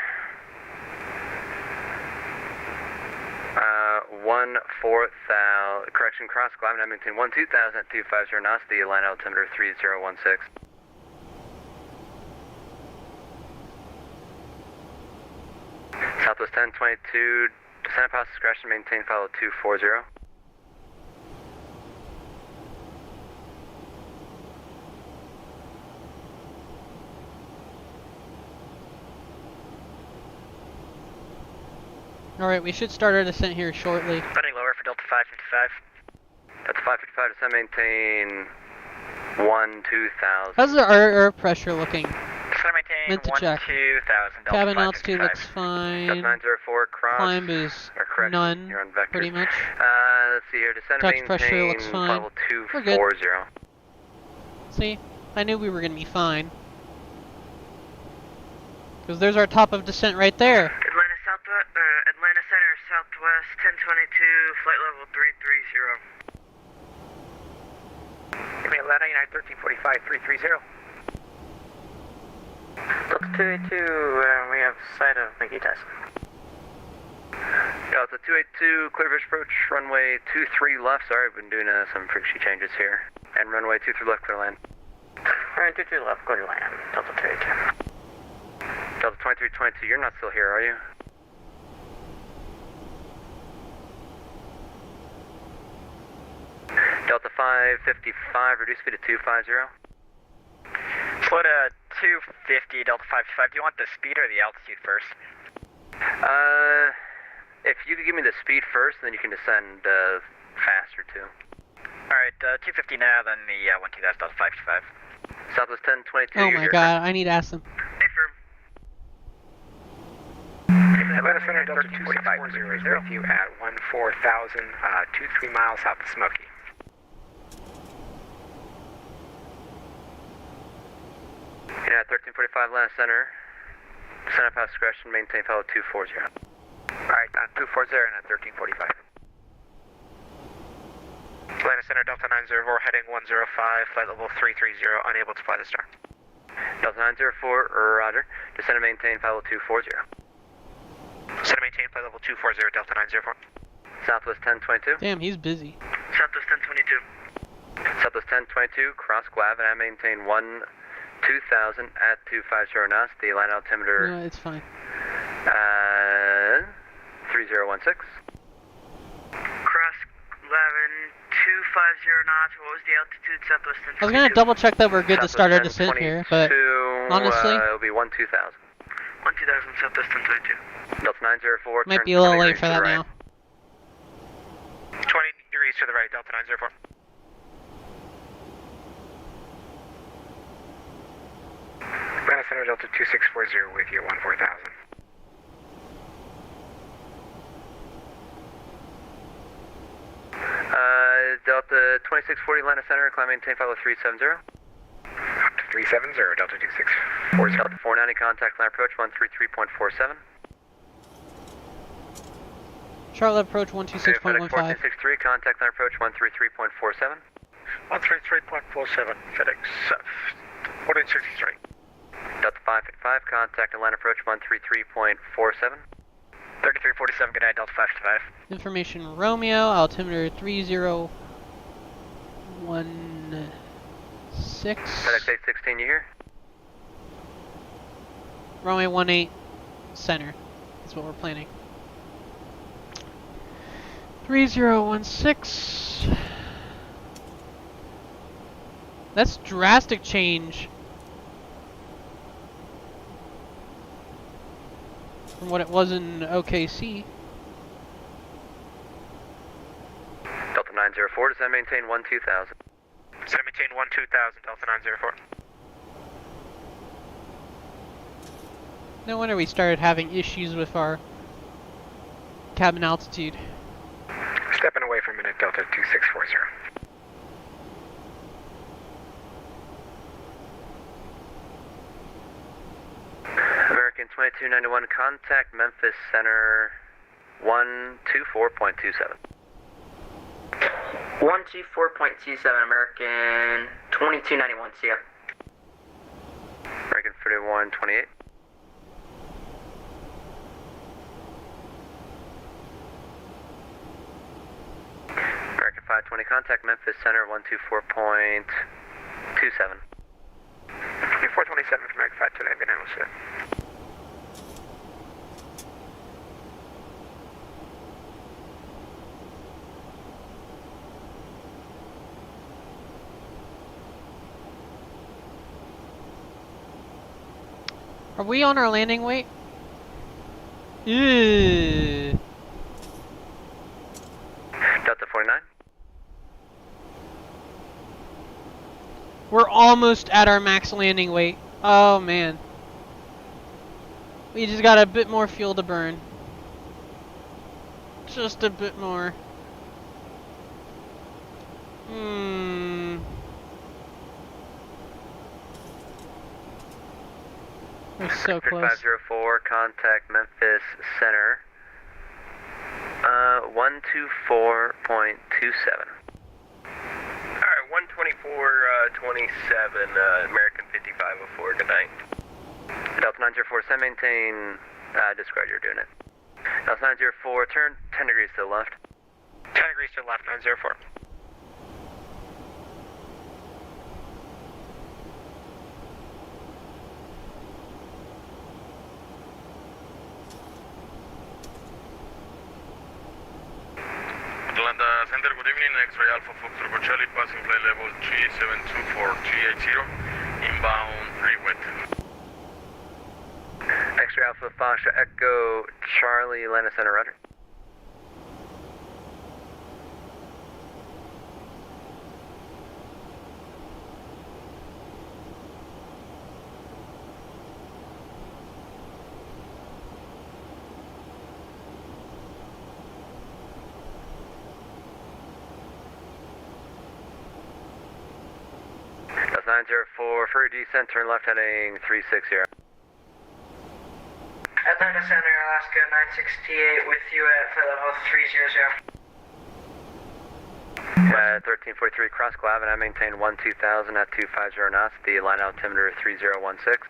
1-4,000, correction, cross climb, I maintain 1-2,000 at 250 knots, the line altimeter 3016. Southwest 1022, descent pass discretion, maintain follow 240. Alright, we should start our descent here shortly. Running lower for Delta 555. Delta 555 descent maintain 1-2000. How's the air pressure looking? Descent maintain Meant to check. 1-2000. Cabin altitude looks fine. Delta 904 cross. Climb is none, You're on vectors. pretty much. Let's see here. Descent Touch maintain pressure looks fine. level We're good. 240. See, I knew we were gonna be fine. Because there's our top of descent right there. Atlanta Southwest, Atlanta Center Southwest 1022, flight level 330. Give me Atlanta United 1345 330. Delta 282, we have sight of Mickey Tyson. Delta 282, clear bridge approach, runway 23 left. Sorry, I've been doing some freaky changes here. And runway 23 left, clear land. Runway 23 left, clear land. Delta 282. Delta 2322, you're not still here, are you? Delta 555, reduce speed to 250. Slow to 250, Delta 555. Do you want the speed or the altitude first? If you could give me the speed first, then you can descend faster too. Alright, 250 now, then the 12, that's Delta 555. Southwest 1022. Oh my god, I need to ask them. Hey, firm. Atlanta Center Delta 2640 is with you at 14,000, 23 miles south of Smoky. Yeah, 1345 Atlanta Center. Center pass discretion, maintain fellow 240. Alright, 240 and at 1345. Atlanta Center Delta 904 heading 105, flight level 330, unable to fly the star. Delta 904, roger. Descend and maintain fellow 240. Descend and maintain flight level 240, Delta 904. Southwest 1022. Damn, he's busy. Southwest 1022. Southwest 1022, cross Guav and maintain 2000 at 250 knots. The line altimeter. No, it's fine. 3016. Cross 250 knots. What was the altitude? Southwest 1022. I was gonna double check that we're good to start our descent 1022, here, but honestly, it'll be 2000. 2000 Southwest 1022. Delta 904. might be a little late for that now. 20 degrees to the right, Delta 904. Atlanta Center Delta 2640 with you at 14,000. Delta 2640 Atlanta Center, climb maintain follow 370. 370, Delta 2640. Delta 490, contact line approach 133.47. Charlotte approach 126.15. 1463, contact line approach 133.47. 133.47, FedEx 1463. Delta 555, contact line approach 133.47. 3347, good night, Delta 555. Information Romeo, altimeter 3016. FedEx 816, you here? Romeo 18 center. That's what we're planning. 3016. That's drastic change from what it was in OKC. Delta 904, does that maintain 2000? Does that maintain 12,000, Delta 904? No wonder we started having issues with our cabin altitude. Stepping away for a minute, Delta 2640. American 2291, contact Memphis Center 124.27. 124.27, American 2291, see ya. American 4128. American 520, contact Memphis Center 124.27. 2427 from American 520, I've been able to. Are we on our landing weight? Ew. Delta 49. We're almost at our max landing weight. Oh man. We just got a bit more fuel to burn. Just a bit more. We're so close. 504, contact Memphis Center. 124.27. Alright, 124.27, American 5504, good night. Delta 904, send maintain, discard, you're doing it. Delta 904, turn 10 degrees to the left. 10 degrees to the left, 904. Atlanta Center, good evening. X-ray Alpha Fox Turbo Charlie, passing flight level G724 inbound re-wet. X-ray Alpha Fox Echo Charlie, Atlanta Center, rudder. That's 904 for descent, turn left heading 360. Atlanta Center, Alaska 968 with you at flight level 300. 1343 cross Glav and I maintain 12000 at 250 knots, the line altimeter 3016.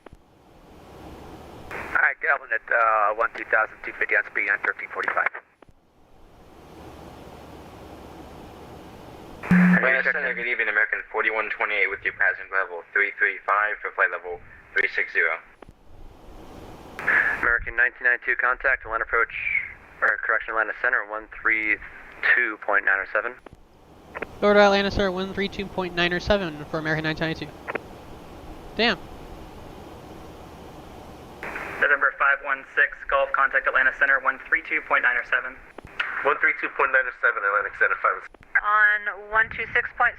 Alright, Galvin at 12000, 250 on speed on 1345. Atlanta Center, good evening, American 4128 with you, passing level 335 for flight level 360. American 1992 contact, Atlanta approach, or correction, Atlanta Center 132.907. Go to Atlanta Center 132.907 for American 1992. Damn. November 516, Gulf, contact Atlanta Center 132.907. 132.97, Atlantic Center 5. On 126.67.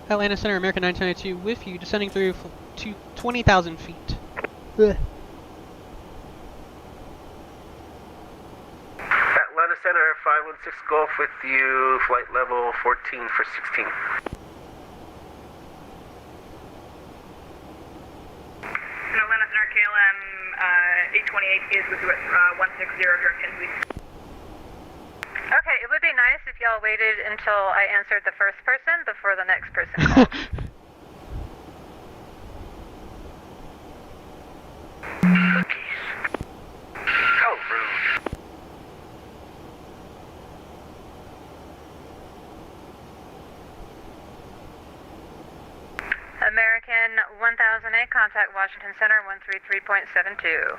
Atlanta Center, American 1992 with you, descending through to 20,000 feet. Ugh. Atlanta Center 516 Gulf with you, flight level 14 for 16. And Atlanta Center, KLM 828 is with you at 160, direct Kinsley. Okay, it would be nice if y'all waited until I answered the first person before the next person called. How rude. American 1008, contact Washington Center 133.72.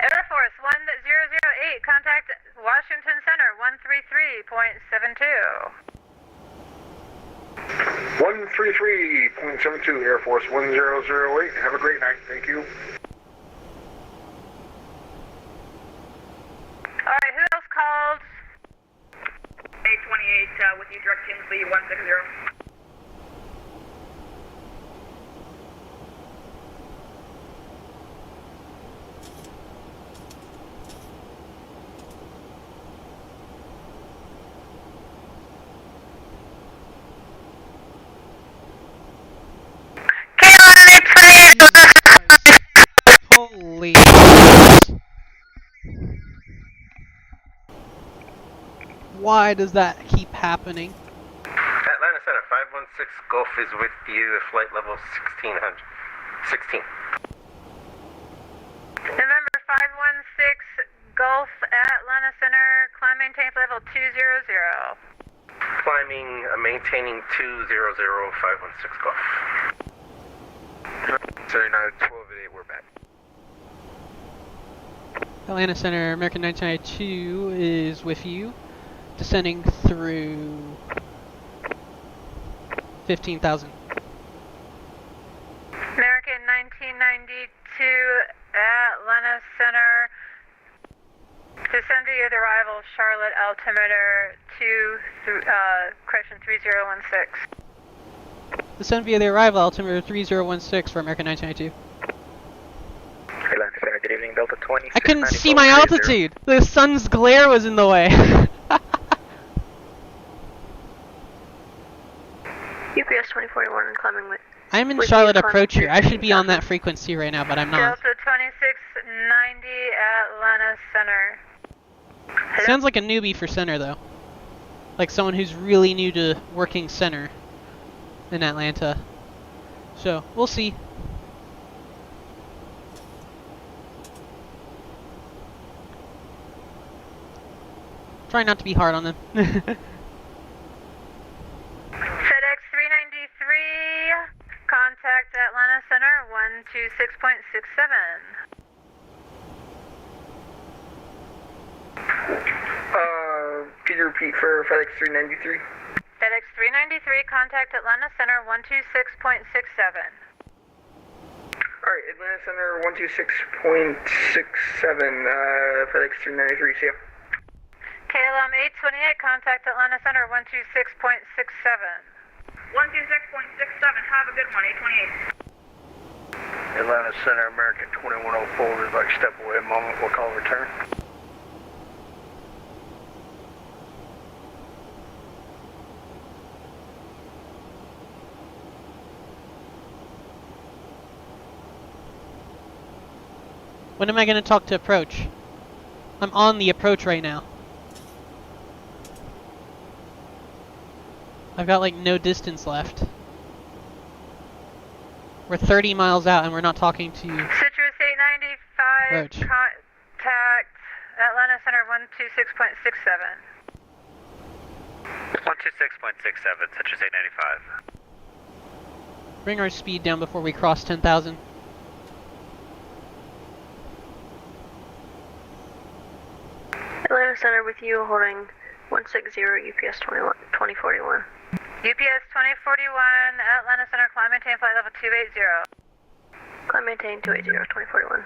Air Force 1008, contact Washington Center 133.72. 133.72 Air Force 1008. Have a great night. Thank you. Alright, who else called? 828 with you, direct Kinsley 160. Holy. Why does that keep happening? Atlanta Center 516 Gulf is with you at flight level 16. November 516, Gulf at Atlanta Center, climb maintain level 200. Climbing, maintaining 200, 516 Gulf. Center 912 we're back. Atlanta Center, American 1992 is with you. descending through 15,000. American 1992 Atlanta Center. Descend via the arrival, Charlotte altimeter 3016. Descend via the arrival, altimeter 3016 for American 1992. Atlanta Center, good evening, Delta 20. I couldn't see my altitude! The sun's glare was in the way. UPS 2041 climbing with... I'm in Charlotte Approach here. I should be on that frequency right now, but I'm not. Delta 2690 Atlanta Center. Sounds like a newbie for center, though. Like someone who's really new to working center in Atlanta. So, we'll see. Try not to be hard on them. FedEx 393, contact Atlanta Center 126.67. Could you repeat for FedEx 393? FedEx 393, contact Atlanta Center 126.67. Alright, Atlanta Center 126.67, FedEx 393, see ya. KLM 828, contact Atlanta Center 126.67. 126.67, have a good one, 828. Atlanta Center, American 2104, we'd like to step away a moment, we'll call return. When am I going to talk to approach? I'm on the approach right now. I've got like no distance left. We're 30 miles out and we're not talking to Citrus 895, approach. contact Atlanta Center 126.67. 126.67, Citrus 895. Bring our speed down before we cross 10,000. Atlanta Center with you, holding 160 UPS 2041. UPS 2041, Atlanta Center, climb maintain flight level 280. Climb maintain 280, 2041.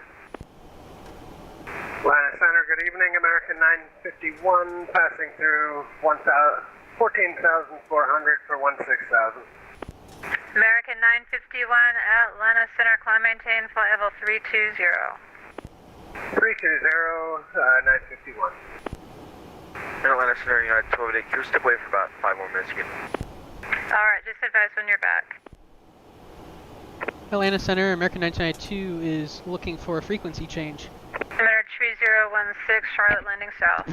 Atlanta Center, good evening. American 951, passing through 14,400 for 16,000. American 951, Atlanta Center, climb maintain flight level 320. 320, 951. Atlanta Center, United 1280, can you step away for about 5 more minutes again? Alright, just advise when you're back. Atlanta Center, American 992 is looking for a frequency change. Altimeter 3016, Charlotte landing south.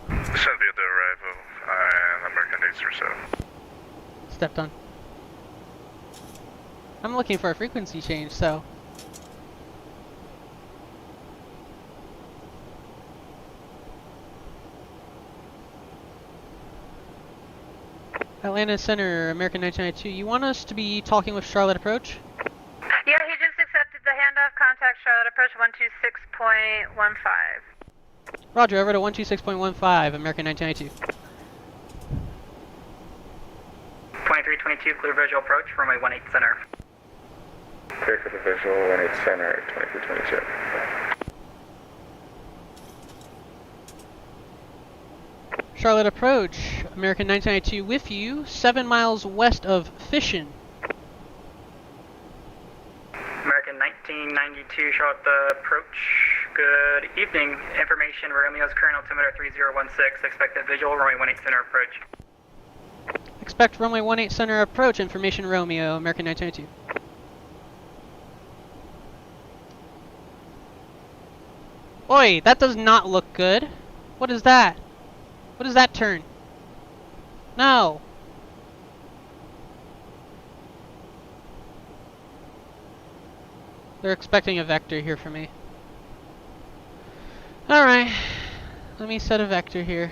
Descend via the arrival, American 807. Stepped on. I'm looking for a frequency change, so... Atlanta Center, American 992, you want us to be talking with Charlotte Approach? Yeah, he just accepted the handoff. Contact Charlotte Approach 126.15. Roger, over to 126.15, American 992. 2322, clear visual approach, runway 18 center. Clear for the visual, 18 center, 2322. Charlotte Approach, American 992 with you, 7 miles west of Fishin. American 1992, Charlotte Approach. Good evening. Information, Romeo's current altimeter 3016. Expected visual, runway 18 center approach. Expect runway 18 center approach, information Romeo, American 992. Oi, that does not look good. What is that? What is that turn? No. They're expecting a vector here for me. Alright. Let me set a vector here.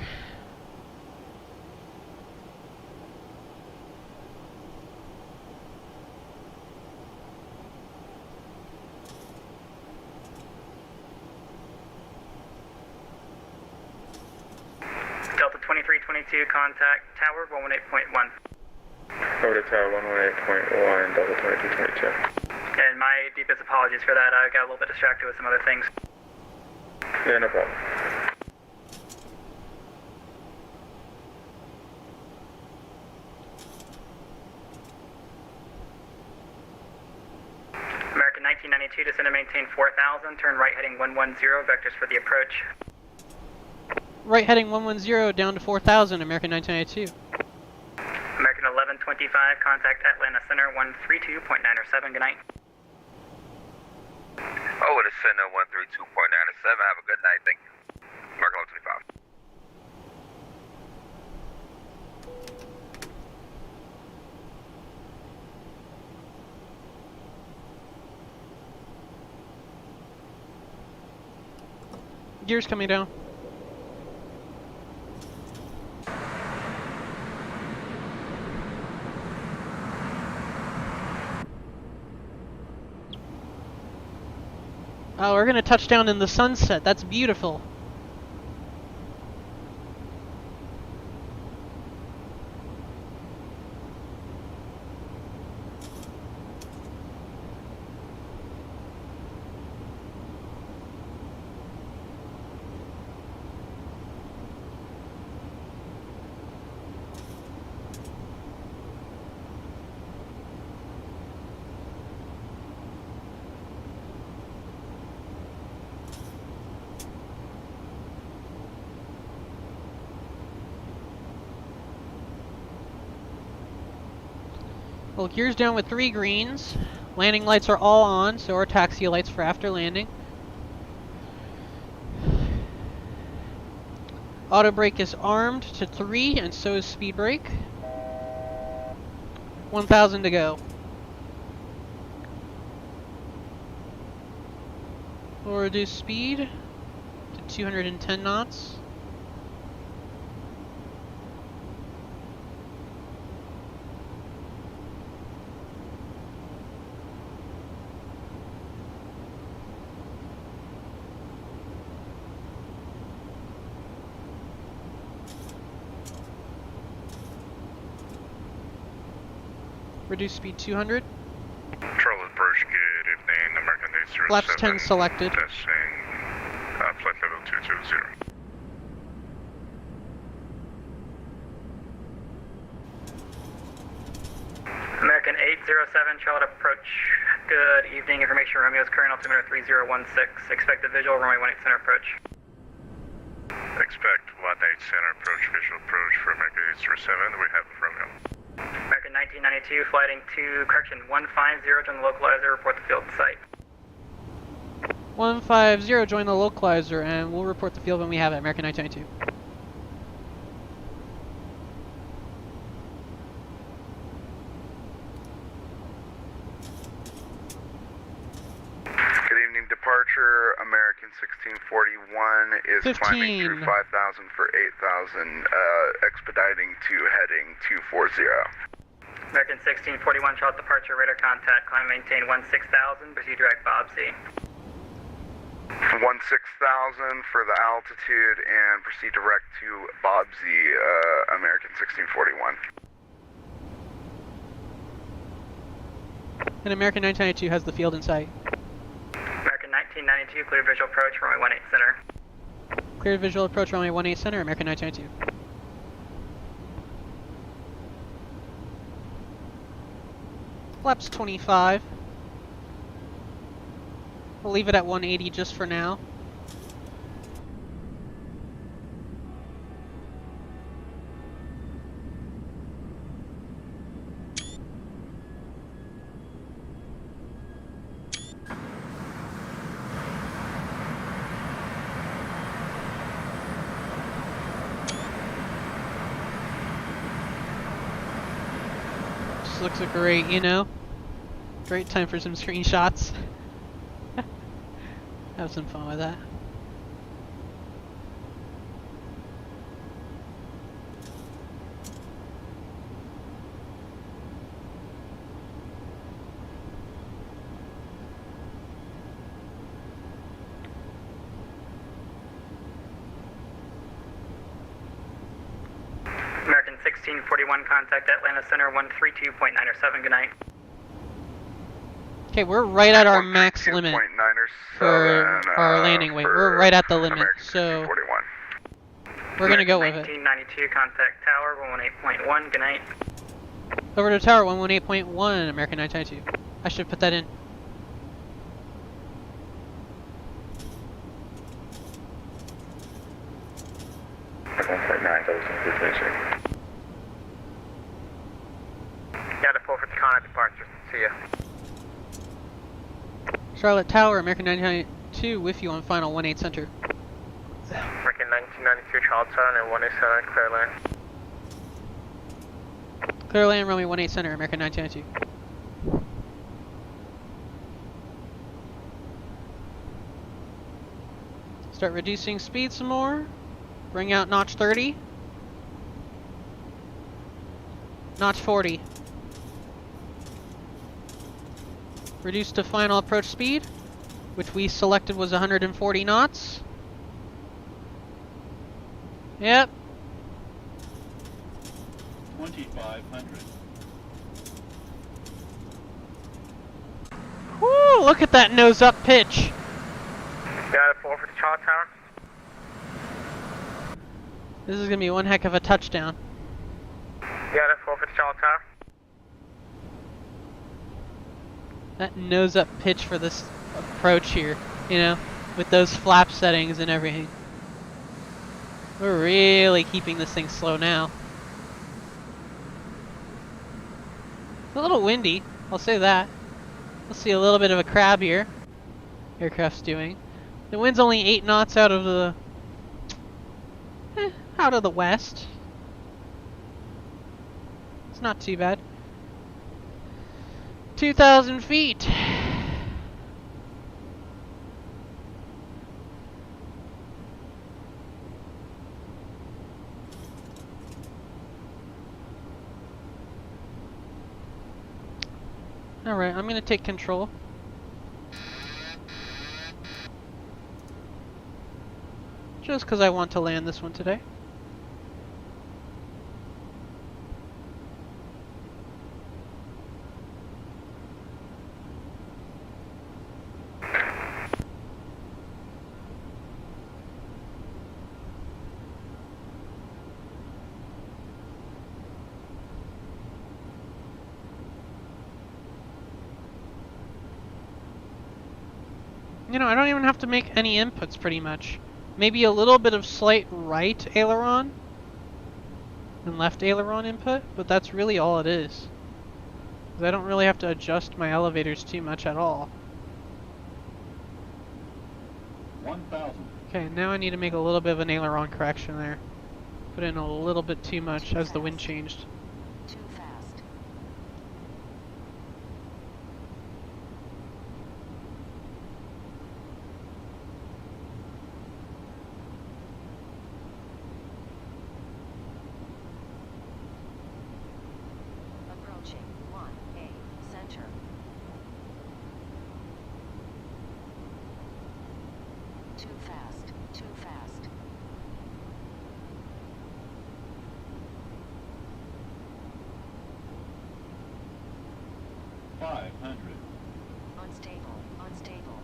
22, contact tower 118.1. Over to tower 118.1, Delta 2222. And my deepest apologies for that. I got a little bit distracted with some other things. Yeah, no problem. American 1992, descend and maintain 4,000. Turn right heading 110. Vectors for the approach. Right heading 110 down to 4,000, American 1992. American 1125, contact Atlanta Center 132.907. Good night. Oh, it is Center 132.97. Have a good night. Thank you. American 1125. Gears coming down. Oh, we're gonna touch down in the sunset. That's beautiful. Well, gears down with 3 greens. Landing lights are all on, so are taxi lights for after landing. Auto brake is armed to 3, and so is speed brake. 1,000 to go. We'll reduce speed to 210 knots. Reduce speed 200. Charlotte Bridge, good evening. American 807. Flaps 10 selected. Testing. Flight level 220. American 807, Charlotte approach. Good evening. Information Romeo's current altimeter 3016. Expected visual runway 18 center approach. Expect 18 center approach, visual approach for American 807. We have Romeo. American 1992, flighting to, correction, 150, join the localizer, report the field site. 150, join the localizer, and we'll report the field when we have it, American 1992. Good evening, departure. American 1641 is 15. climbing through 5,000 for 8,000, expediting to heading 240. American 1641, Charlotte departure, radar contact, climb maintain 16,000, proceed direct Bob C. 16,000 for the altitude and proceed direct to Bob Z, American 1641. And American 1992 has the field in sight. American 1992, clear visual approach, runway 18 center. Clear visual approach, runway 18 center, American 1992. Flaps 25. We'll leave it at 180 just for now. Just looks like great, you know? Great time for some screenshots. Have some fun with that. 1641, contact Atlanta Center 132.907. Good night. Okay, we're right at our max limit for our landing weight. We're right at the limit, so we're gonna go with it. 1992, contact Tower 118.1. Good night. Over to Tower 118.1, American 992. I should put that in. Got a 450 con at departure. See ya. Charlotte Tower, American 992 with you on final 18 center. American 1992, Charlottetown and 18 center, clear land. Clear land, Romeo 18 center, American 992. Start reducing speed some more. Bring out notch 30. Notch 40. Reduce to final approach speed, which we selected was 140 knots. Yep. 2500. Woo! Look at that nose up pitch. Got a 450 Charlotte Tower. This is gonna be one heck of a touchdown. Got a 450 Charlotte Tower. That nose up pitch for this approach here, you know, with those flap settings and everything. We're really keeping this thing slow now. It's a little windy, I'll say that. We'll see a little bit of a crab here. Aircraft's doing. The wind's only 8 knots out of the west. It's not too bad. 2,000 feet. Alright, I'm gonna take control. Just because I want to land this one today. You know, I don't even have to make any inputs pretty much. Maybe a little bit of slight right aileron and left aileron input, but that's really all it is. 'Cause I don't really have to adjust my elevators too much at all. 1000. Okay, now I need to make a little bit of an aileron correction there. Put in a little bit too much as the wind changed. Too fast. Approaching 1A center. Too fast, too fast. Unstable, unstable.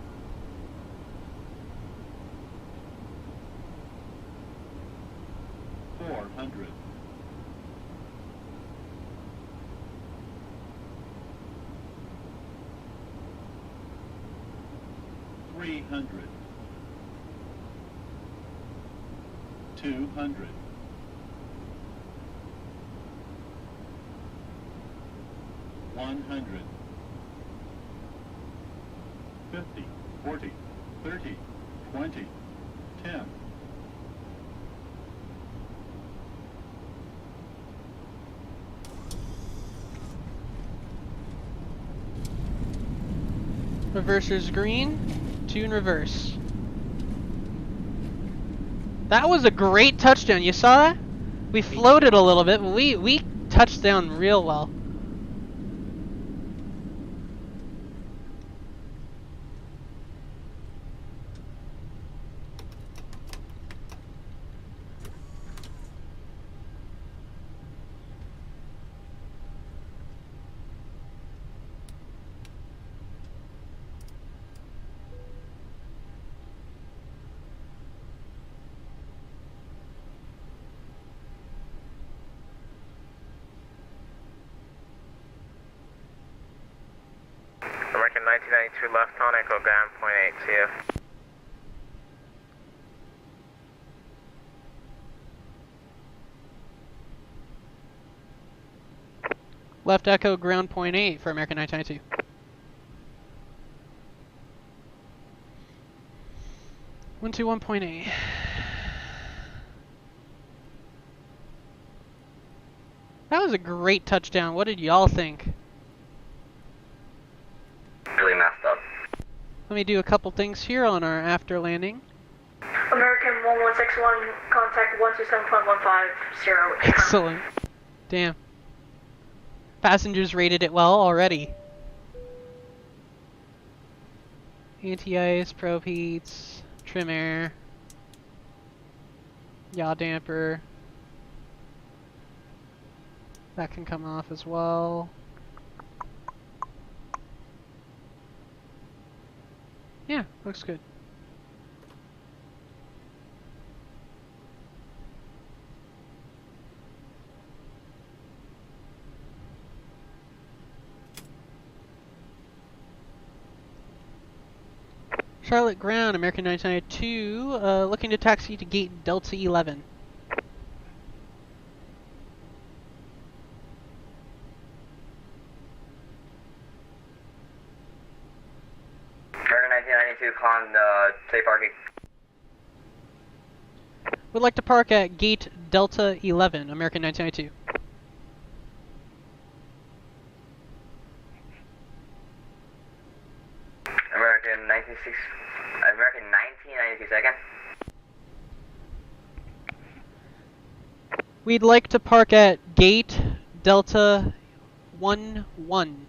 400. 300. 200. 100. 50, 40, 30, 20, 10. Reverser's green, tune reverse. That was a great touchdown, you saw that? We floated a little bit, but we touched down real well. 22 left on Echo ground, point 8 to you. Left Echo ground point 8 for American 992. One two 1.8. That was a great touchdown. What did y'all think? Really messed up. Let me do a couple things here on our after landing. American 1161, contact 127.150. Excellent. Damn. Passengers rated it well already. Anti-ice, probe heats, trim air, yaw damper. That can come off as well. Yeah, looks good. Charlotte ground, American 992, looking to taxi to gate Delta 11. American 1992, con, safe parking. Would like to park at gate Delta 11, American 992. American 1992 second. We'd like to park at gate Delta 11.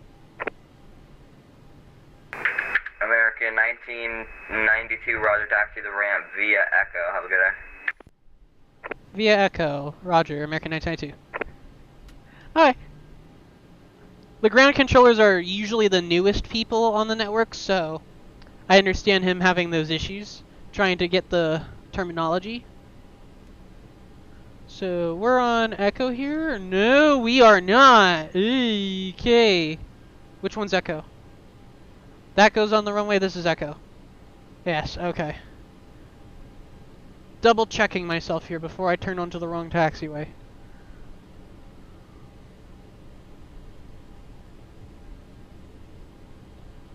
American 1992, roger, taxi the ramp via Echo. Have a good day. Via Echo, roger, American 992. Alright. The ground controllers are usually the newest people on the network, so I understand him having those issues, trying to get the terminology. So, we're on Echo here? No, we are not! Okay. Which one's Echo? That goes on the runway, this is Echo. Yes, okay. Double checking myself here before I turn onto the wrong taxiway.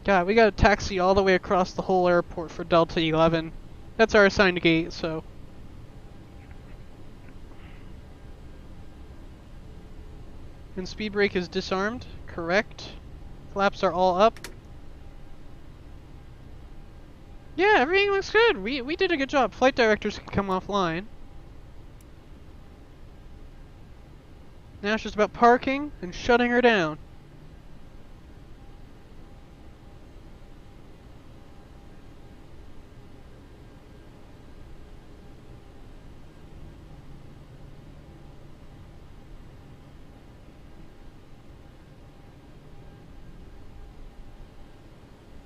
God, we got a taxi all the way across the whole airport for Delta 11. That's our assigned gate, so. And speed brake is disarmed, correct. Flaps are all up. Yeah, everything looks good. We did a good job. Flight directors can come offline. Now it's just about parking and shutting her down.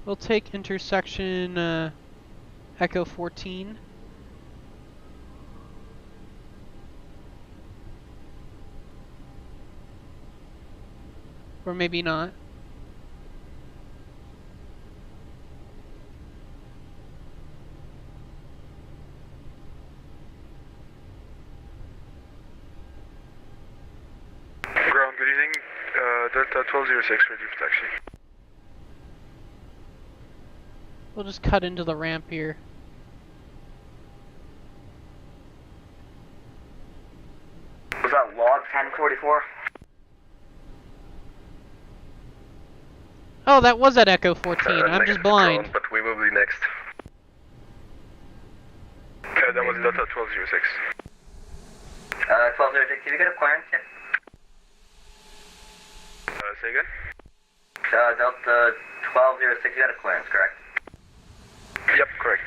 We'll take intersection Echo 14. Or maybe not. Ground, good evening. Delta 1206, ready for taxi. We'll just cut into the ramp here. Was that log 1044? Oh, that was at Echo 14. I'm just blind. Ground, but we will be next. That was Delta 1206. 1206, did you get a clearance yet? Say again? Delta 1206, you got a clearance, correct? Yep, correct.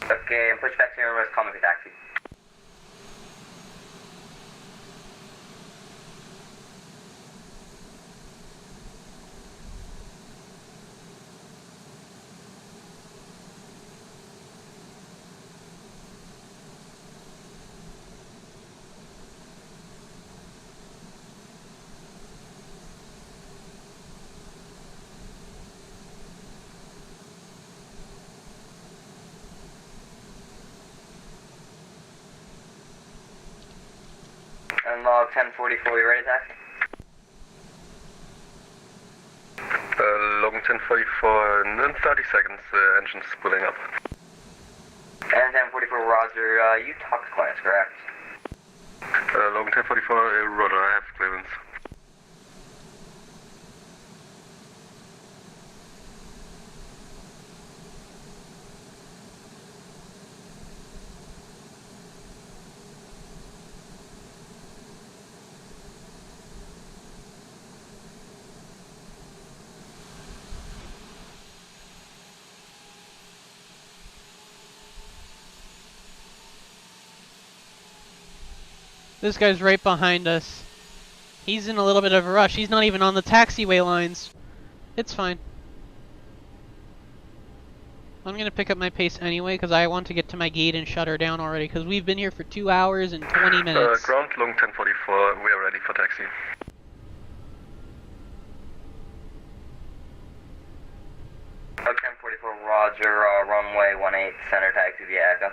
Okay, and push back to your reverse, call me the taxi. And log 1044, you ready, taxi? Log 1044, in 30 seconds, engine's spooling up. And 1044, roger, you talked to clients, correct? Log 1044, rotor, I have clearance. This guy's right behind us. He's in a little bit of a rush. He's not even on the taxiway lines. It's fine. I'm gonna pick up my pace anyway because I want to get to my gate and shut her down already because we've been here for 2 hours and 20 minutes. Ground long 1044, we are ready for taxi. Log 1044, roger, runway 18, center taxi via Echo.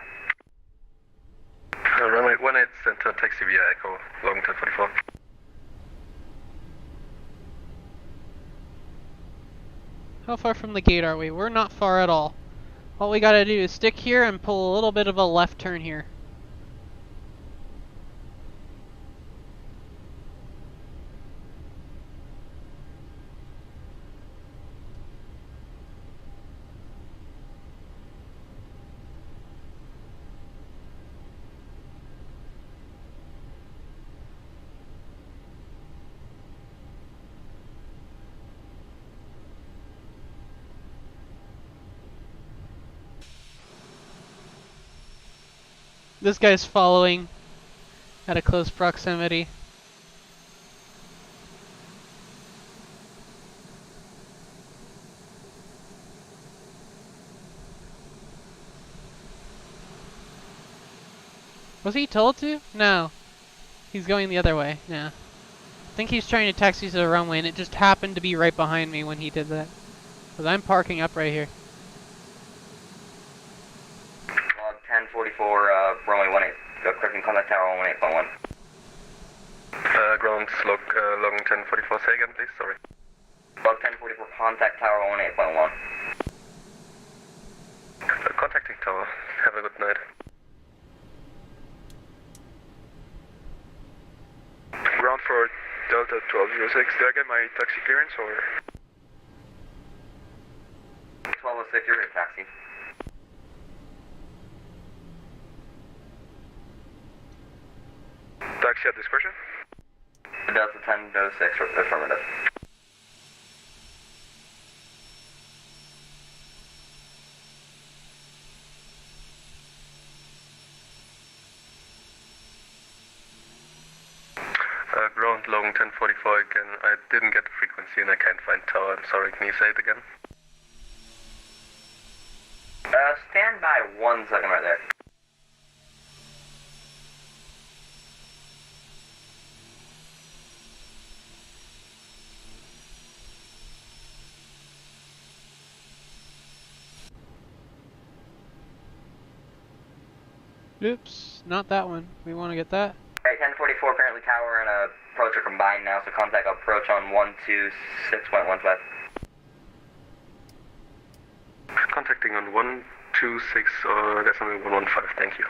Runway 18, center taxi via Echo, long 1044. How far from the gate are we? We're not far at all. All we gotta do is stick here and pull a little bit of a left turn here. This guy's following at a close proximity. Was he told to? No. He's going the other way. Yeah. I think he's trying to taxi to the runway and it just happened to be right behind me when he did that. Because I'm parking up right here. Log 1044, runway 18, correcting contact tower 18.1. Ground log 1044, say again please, sorry. Log 1044, contact tower 18.1. Contacting tower, have a good night. Ground for Delta 1206, did I get my taxi clearance or? 1206, you're in taxi. Taxi at discretion? Delta 1006, affirmative. Ground long 1044 again, I didn't get the frequency and I can't find tower, I'm sorry, can you say it again? Stand by 1 second right there. Oops, not that one. We want to get that. Alright, 1044, apparently tower and approach are combined now, so contact approach on 126.15. Contacting on 126 or decimal 115, thank you.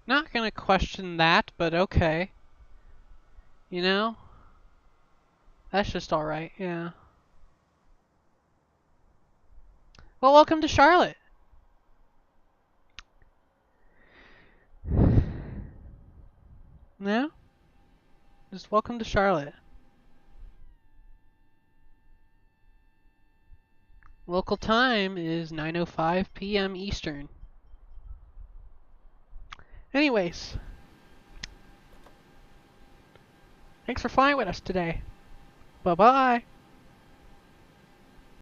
Not gonna question that, but okay. You know? That's just alright, yeah. Well, welcome to Charlotte. No? Just welcome to Charlotte. Local time is 9:05 p.m. Eastern. Anyways, thanks for flying with us today. Bye-bye.